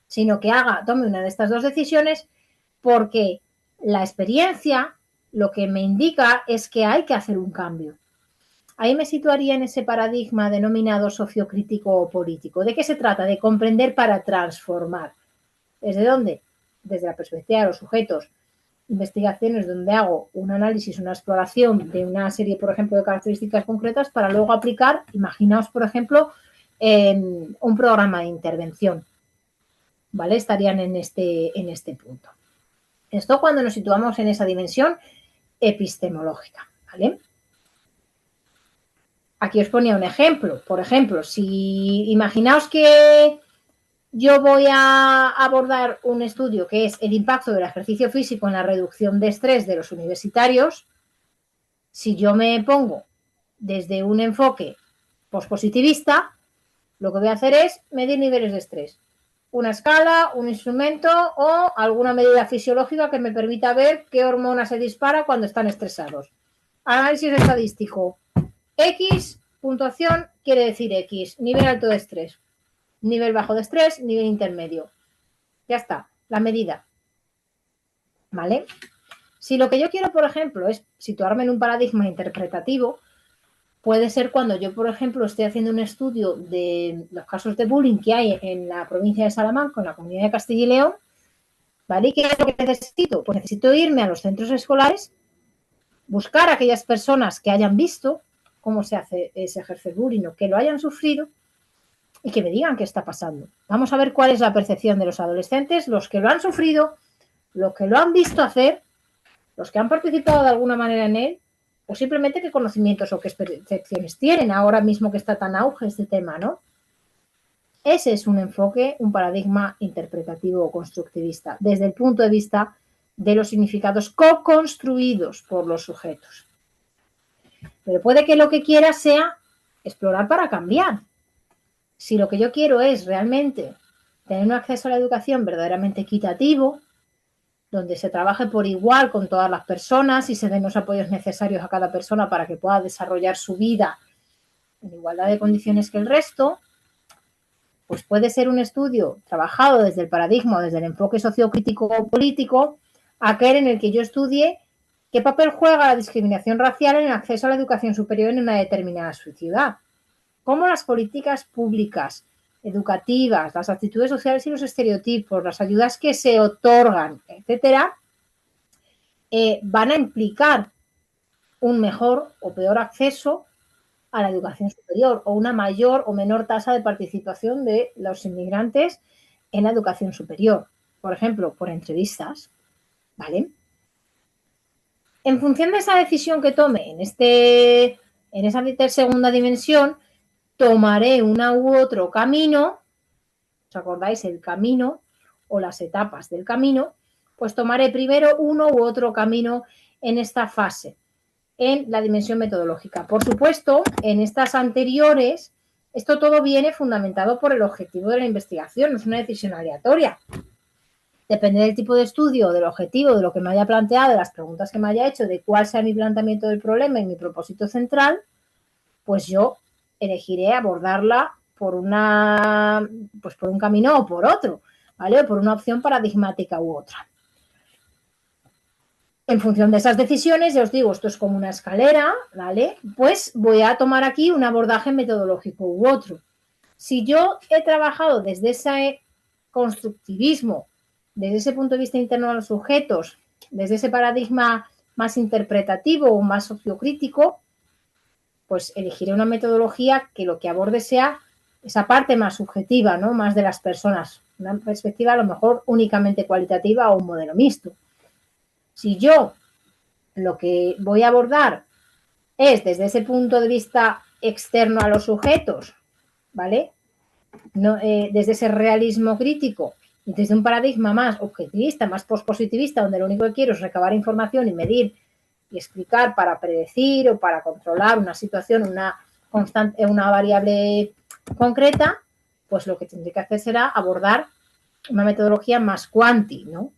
A: sino que tome una de estas dos decisiones, porque la experiencia lo que me indica es que hay que hacer un cambio. Ahí me situaría en ese paradigma denominado sociocrítico o político. ¿De qué se trata? De comprender para transformar. ¿Desde dónde? Desde la perspectiva de los sujetos. Investigaciones donde hago un análisis, una exploración de una serie, por ejemplo, de características concretas para luego aplicar, imaginaos, por ejemplo, en un programa de intervención. ¿Vale? Estarían en este punto. Esto cuando nos situamos en esa dimensión epistemológica, ¿vale? Aquí os ponía un ejemplo. Por ejemplo, si imaginaos que yo voy a abordar un estudio que es el impacto del ejercicio físico en la reducción de estrés de los universitarios, si yo me pongo desde un enfoque pospositivista, lo que voy a hacer es medir niveles de estrés. Una escala, un instrumento o alguna medida fisiológica que me permita ver qué hormona se dispara cuando están estresados. Análisis estadístico. X, puntuación, quiere decir X. Nivel alto de estrés. Nivel bajo de estrés, nivel intermedio. Ya está, la medida. ¿Vale? Si lo que yo quiero, por ejemplo, es situarme en un paradigma interpretativo, puede ser cuando yo, por ejemplo, estoy haciendo un estudio de los casos de bullying que hay en la provincia de Salamanca, en la comunidad de Castilla y León, ¿vale? ¿Y qué es lo que necesito? Pues necesito irme a los centros escolares, buscar a aquellas personas que hayan visto cómo se ejerce el bullying o que lo hayan sufrido y que me digan qué está pasando. Vamos a ver cuál es la percepción de los adolescentes, los que lo han sufrido, los que lo han visto hacer, los que han participado de alguna manera en él, o simplemente qué conocimientos o qué percepciones tienen ahora mismo que está tan auge este tema, ¿no? Ese es un enfoque, un paradigma interpretativo o constructivista, desde el punto de vista de los significados co-construidos por los sujetos. Pero puede que lo que quiera sea explorar para cambiar. Si lo que yo quiero es realmente tener un acceso a la educación verdaderamente equitativo, donde se trabaje por igual con todas las personas y se den los apoyos necesarios a cada persona para que pueda desarrollar su vida en igualdad de condiciones que el resto, pues puede ser un estudio trabajado desde el paradigma o desde el enfoque sociocrítico o político, aquel en el que yo estudie qué papel juega la discriminación racial en el acceso a la educación superior en una determinada ciudad, cómo las políticas públicas, educativas, las actitudes sociales y los estereotipos, las ayudas que se otorgan, etcétera, van a implicar un mejor o peor acceso a la educación superior o una mayor o menor tasa de participación de los inmigrantes en la educación superior. Por ejemplo, por entrevistas, ¿vale? En función de esa decisión que tome en esa segunda dimensión, tomaré una u otro camino, ¿os acordáis? El camino o las etapas del camino, pues tomaré primero uno u otro camino en esta fase, en la dimensión metodológica. Por supuesto, en estas anteriores, esto todo viene fundamentado por el objetivo de la investigación, no es una decisión aleatoria. Depende del tipo de estudio, del objetivo, de lo que me haya planteado, de las preguntas que me haya hecho, de cuál sea mi planteamiento del problema y mi propósito central, pues yo elegiré abordarla por un camino o por otro, ¿vale? O por una opción paradigmática u otra. En función de esas decisiones, ya os digo, esto es como una escalera, ¿vale? Pues voy a tomar aquí un abordaje metodológico u otro. Si yo he trabajado desde ese constructivismo, desde ese punto de vista interno a los sujetos, desde ese paradigma más interpretativo o más sociocrítico, pues elegiré una metodología que lo que aborde sea esa parte más subjetiva, ¿no? Más de las personas, una perspectiva a lo mejor únicamente cualitativa o un modelo mixto. Si yo lo que voy a abordar es desde ese punto de vista externo a los sujetos, ¿vale? No, desde ese realismo crítico y desde un paradigma más objetivista, más pospositivista, donde lo único que quiero es recabar información y medir y explicar para predecir o para controlar una situación, una variable concreta, pues lo que tendré que hacer será abordar una metodología más cuanti, ¿no?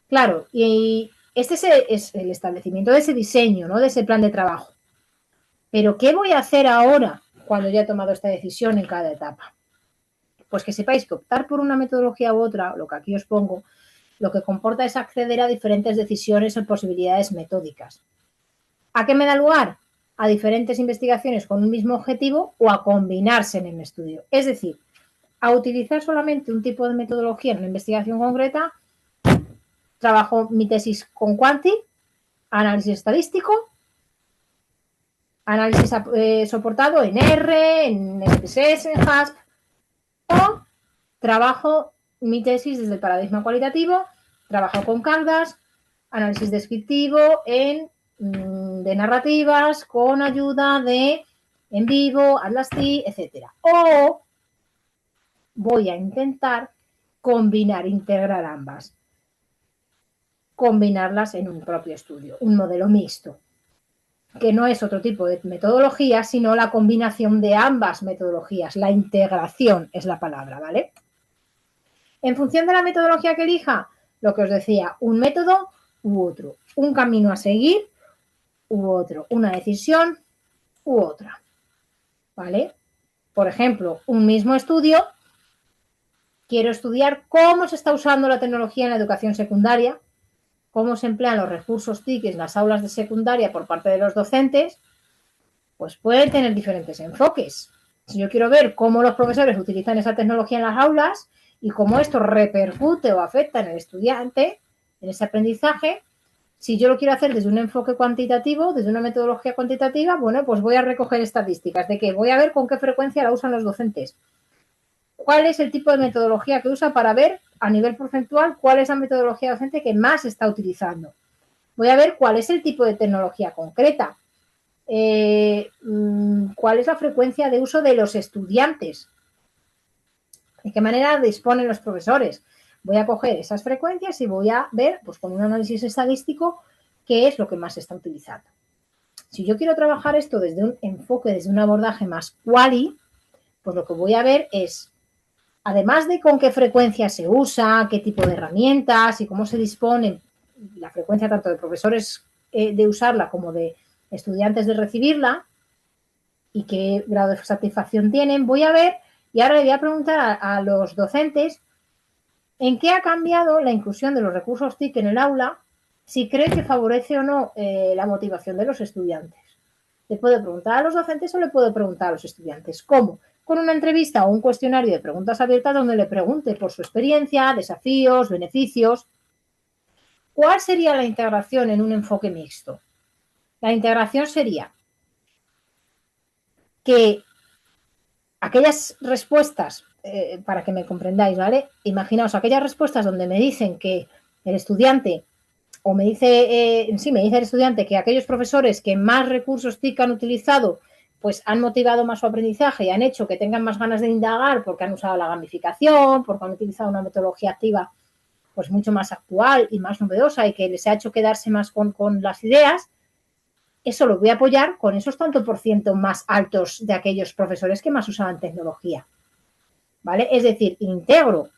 A: Claro, y este es el establecimiento de ese diseño, ¿no? De ese plan de trabajo. Pero ¿qué voy a hacer ahora cuando ya he tomado esta decisión en cada etapa? Pues que sepáis que optar por una metodología u otra, lo que aquí os pongo, lo que comporta es acceder a diferentes decisiones o posibilidades metódicas. ¿A qué me da lugar? A diferentes investigaciones con un mismo objetivo o a combinarse en el estudio. Es decir, a utilizar solamente un tipo de metodología en una investigación concreta. Trabajo mi tesis con Quanti, análisis estadístico, análisis soportado en R, en SPSS, en HASP, o trabajo mi tesis desde el paradigma cualitativo, trabajo con Canvas, análisis descriptivo de narrativas con ayuda de en vivo, Atlas-T, etc. O voy a intentar integrar ambas. Combinarlas en un propio estudio, un modelo mixto, que no es otro tipo de metodología, sino la combinación de ambas metodologías, la integración es la palabra, ¿vale? En función de la metodología que elija, lo que os decía, un método u otro, un camino a seguir u otro, una decisión u otra, ¿vale? Por ejemplo, un mismo estudio, quiero estudiar cómo se está usando la tecnología en la educación secundaria, cómo se emplean los recursos TIC en las aulas de secundaria por parte de los docentes, pues pueden tener diferentes enfoques. Si yo quiero ver cómo los profesores utilizan esa tecnología en las aulas y cómo esto repercute o afecta en el estudiante, en ese aprendizaje, si yo lo quiero hacer desde un enfoque cuantitativo, desde una metodología cuantitativa, bueno, pues voy a recoger estadísticas de que voy a ver con qué frecuencia la usan los docentes. ¿Cuál es el tipo de metodología que usa para ver a nivel porcentual cuál es la metodología docente que más está utilizando? Voy a ver cuál es el tipo de tecnología concreta. ¿Cuál es la frecuencia de uso de los estudiantes? ¿De qué manera disponen los profesores? Voy a coger esas frecuencias y voy a ver, pues con un análisis estadístico, qué es lo que más se está utilizando. Si yo quiero trabajar esto desde un enfoque, desde un abordaje más quali, pues lo que voy a ver es, además de con qué frecuencia se usa, qué tipo de herramientas y cómo se dispone la frecuencia tanto de profesores de usarla como de estudiantes de recibirla y qué grado de satisfacción tienen, voy a ver y ahora le voy a preguntar a los docentes en qué ha cambiado la inclusión de los recursos TIC en el aula, si cree que favorece o no la motivación de los estudiantes. Le puedo preguntar a los docentes o le puedo preguntar a los estudiantes. ¿Cómo? Con una entrevista o un cuestionario de preguntas abiertas donde le pregunte por su experiencia, desafíos, beneficios. ¿Cuál sería la integración en un enfoque mixto? La integración sería que aquellas respuestas, para que me comprendáis, ¿vale? Imaginaos aquellas respuestas donde me dicen que el estudiante, o me dice el estudiante que aquellos profesores que más recursos TIC han utilizado, pues han motivado más su aprendizaje y han hecho que tengan más ganas de indagar porque han usado la gamificación, porque han utilizado una metodología activa pues mucho más actual y más novedosa y que les ha hecho quedarse más con las ideas. Eso lo voy a apoyar con esos tanto por ciento más altos de aquellos profesores que más usaban tecnología, ¿vale? Es decir, integro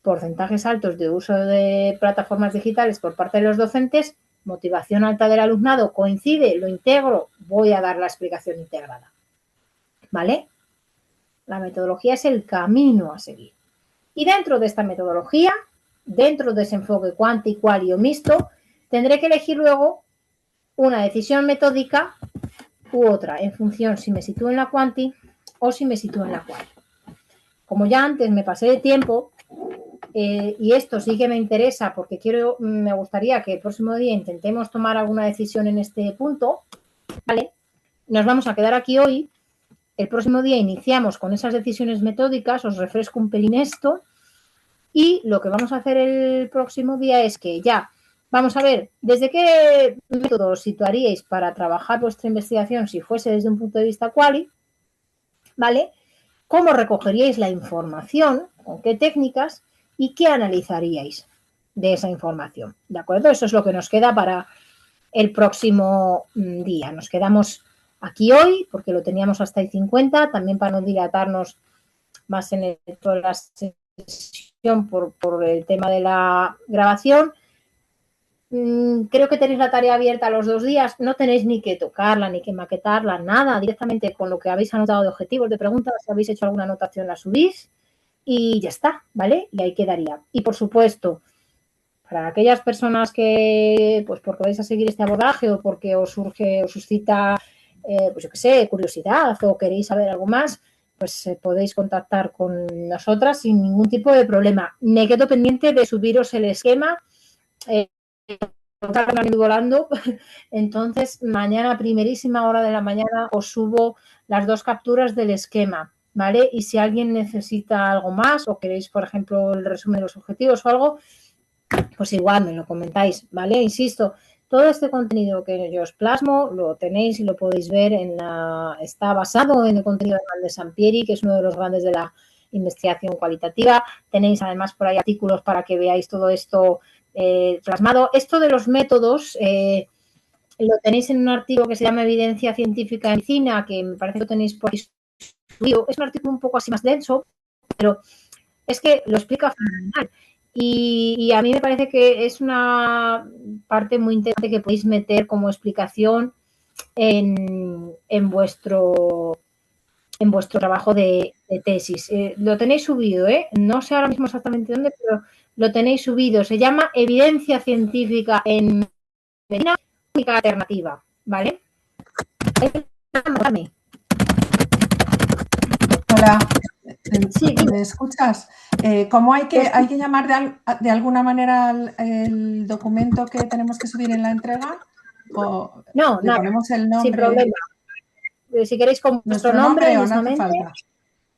A: porcentajes altos de uso de plataformas digitales por parte de los docentes, motivación alta del alumnado, coincide, lo integro, voy a dar la explicación integrada, ¿vale? La metodología es el camino a seguir. Y dentro de esta metodología, dentro de ese enfoque cuanti, quali o mixto, tendré que elegir luego una decisión metódica u otra, en función si me sitúo en la quanti o si me sitúo en la quali. Como ya antes me pasé de tiempo, y esto sí que me interesa porque me gustaría que el próximo día intentemos tomar alguna decisión en este punto, ¿vale? Nos vamos a quedar aquí hoy. El próximo día iniciamos con esas decisiones metódicas, os refresco un pelín esto, y lo que vamos a hacer el próximo día es que ya vamos a ver desde qué método os situaríais para trabajar vuestra investigación si fuese desde un punto de vista quali, ¿vale? ¿Cómo recogeríais la información? ¿Con qué técnicas? ¿Y qué analizaríais de esa información? ¿De acuerdo? Eso es lo que nos queda para el próximo día. Nos quedamos aquí hoy porque lo teníamos hasta el 50, también para no dilatarnos más en toda la sesión por el tema de la grabación. Creo que tenéis la tarea abierta los 2 días, no tenéis ni que tocarla, ni que maquetarla, nada, directamente con lo que habéis anotado de objetivos, de preguntas, si habéis hecho alguna anotación la subís y ya está, ¿vale? Y ahí quedaría. Y por supuesto, para aquellas personas que, pues porque vais a seguir este abordaje o porque os suscita, pues yo qué sé, curiosidad o queréis saber algo más, pues podéis contactar con nosotras sin ningún tipo de problema. Me quedo pendiente de subiros el esquema. Volando. Entonces, mañana, primerísima hora de la mañana, os subo las 2 capturas del esquema, ¿vale? Y si alguien necesita algo más o queréis, por ejemplo, el resumen de los objetivos o algo, pues igual me lo comentáis, ¿vale? Insisto, todo este contenido que yo os plasmo lo tenéis y lo podéis ver está basado en el contenido de Valde Sampieri, que es uno de los grandes de la investigación cualitativa. Tenéis además por ahí artículos para que veáis todo esto plasmado. Esto de los métodos lo tenéis en un artículo que se llama Evidencia Científica en Medicina, que me parece que lo tenéis por ahí subido. Es un artículo un poco así más denso, pero es que lo explica fenomenal. Y a mí me parece que es una parte muy interesante que podéis meter como explicación en vuestro trabajo de tesis. Lo tenéis subido, no sé ahora mismo exactamente dónde, pero lo tenéis subido. Se llama Evidencia científica en medicina única alternativa, ¿vale?
C: Hola, sí, ¿me escuchas? ¿Cómo hay que llamar de alguna manera el documento que tenemos que subir en la entrega? ¿O
A: no,
C: le ponemos el nombre?
A: Sin problema. Si queréis con vuestro nombre mismamente,
C: no hace falta.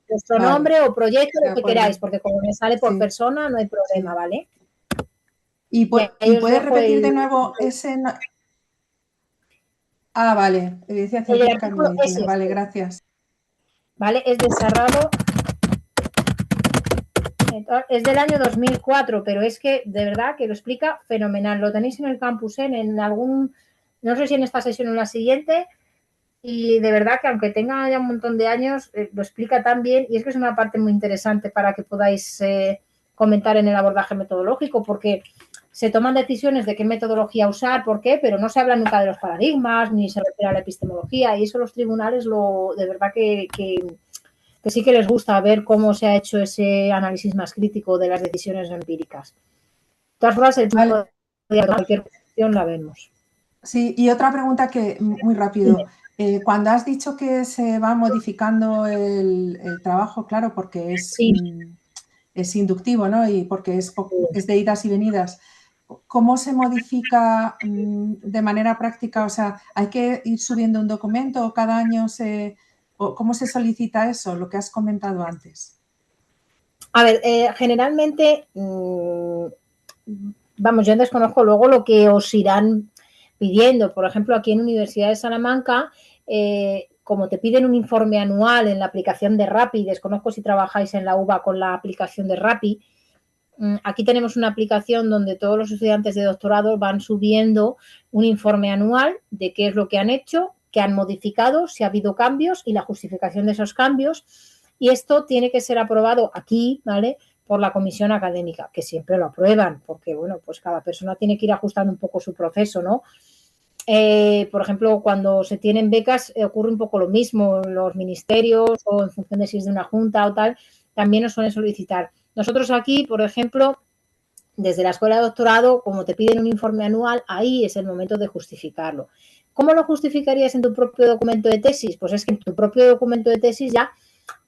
A: Vuestro nombre o proyecto, lo que queráis, porque como me sale por persona, no hay problema, ¿vale?
C: ¿Y puedes repetir de nuevo ese? Ah, vale. Evidencia científica en medicina. Vale, gracias.
A: ¿Vale? Es de Serrano. Es del año 2004, pero es que de verdad que lo explica fenomenal. Lo tenéis en el campus, en algún, no sé si en esta sesión o en la siguiente, y de verdad que aunque tenga ya un montón de años, lo explica tan bien, y es que es una parte muy interesante para que podáis comentar en el abordaje metodológico, porque se toman decisiones de qué metodología usar, por qué, pero no se habla nunca de los paradigmas, ni se refiere a la epistemología, y eso los tribunales de verdad que sí que les gusta ver cómo se ha hecho ese análisis más crítico de las decisiones empíricas. De todas formas, el tipo de cualquier cuestión la vemos.
C: Sí, y otra pregunta que, muy rápido. Cuando has dicho que se va modificando el trabajo, claro, porque es inductivo, ¿no? Y porque es de idas y venidas. ¿Cómo se modifica de manera práctica? O sea, ¿hay que ir subiendo un documento o cada año cómo se solicita eso, lo que has comentado antes?
A: A ver, generalmente, vamos, yo desconozco luego lo que os irán pidiendo. Por ejemplo, aquí en Universidad de Salamanca, como te piden un informe anual en la aplicación de RAPI, desconozco si trabajáis en la UBA con la aplicación de RAPI, aquí tenemos una aplicación donde todos los estudiantes de doctorado van subiendo un informe anual de qué es lo que han hecho, qué han modificado, si ha habido cambios y la justificación de esos cambios. Y esto tiene que ser aprobado aquí, ¿vale?, por la comisión académica, que siempre lo aprueban, porque, bueno, pues cada persona tiene que ir ajustando un poco su proceso, ¿no? Por ejemplo, cuando se tienen becas ocurre un poco lo mismo. Los ministerios o en función de si es de una junta o tal, también nos suelen solicitar. Nosotros aquí, por ejemplo, desde la escuela de doctorado, como te piden un informe anual, ahí es el momento de justificarlo. ¿Cómo lo justificarías en tu propio documento de tesis? Pues es que en tu propio documento de tesis ya,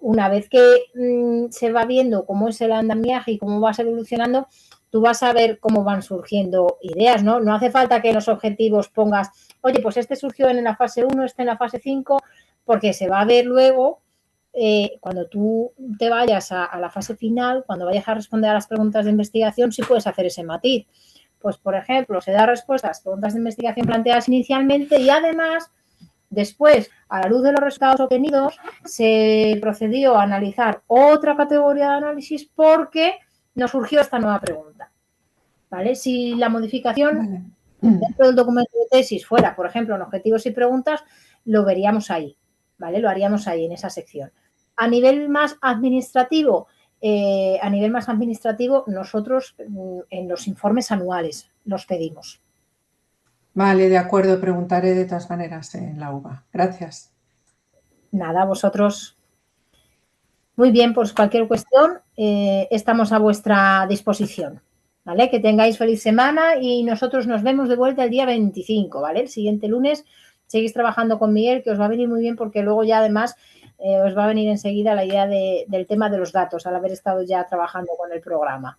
A: una vez que se va viendo cómo es el andamiaje y cómo vas evolucionando, tú vas a ver cómo van surgiendo ideas, ¿no? No hace falta que en los objetivos pongas, oye, pues este surgió en la fase 1, este en la fase 5, porque se va a ver luego, cuando tú te vayas a la fase final, cuando vayas a responder a las preguntas de investigación, sí puedes hacer ese matiz. Pues, por ejemplo, se da respuesta a las preguntas de investigación planteadas inicialmente y además, después, a la luz de los resultados obtenidos, se procedió a analizar otra categoría de análisis porque nos surgió esta nueva pregunta. ¿Vale? Si la modificación dentro del documento de tesis fuera, por ejemplo, en objetivos y preguntas, lo veríamos ahí, ¿vale? Lo haríamos ahí, en esa sección. A nivel más administrativo, nosotros en los informes anuales los pedimos.
C: Vale, de acuerdo, preguntaré de todas maneras en la UBA. Gracias.
A: Nada, vosotros. Muy bien, pues cualquier cuestión, estamos a vuestra disposición, ¿vale? Que tengáis feliz semana y nosotros nos vemos de vuelta el día 25, ¿vale? El siguiente lunes seguís trabajando con Miguel, que os va a venir muy bien porque luego ya además os va a venir enseguida la idea del tema de los datos, al haber estado ya trabajando con el programa.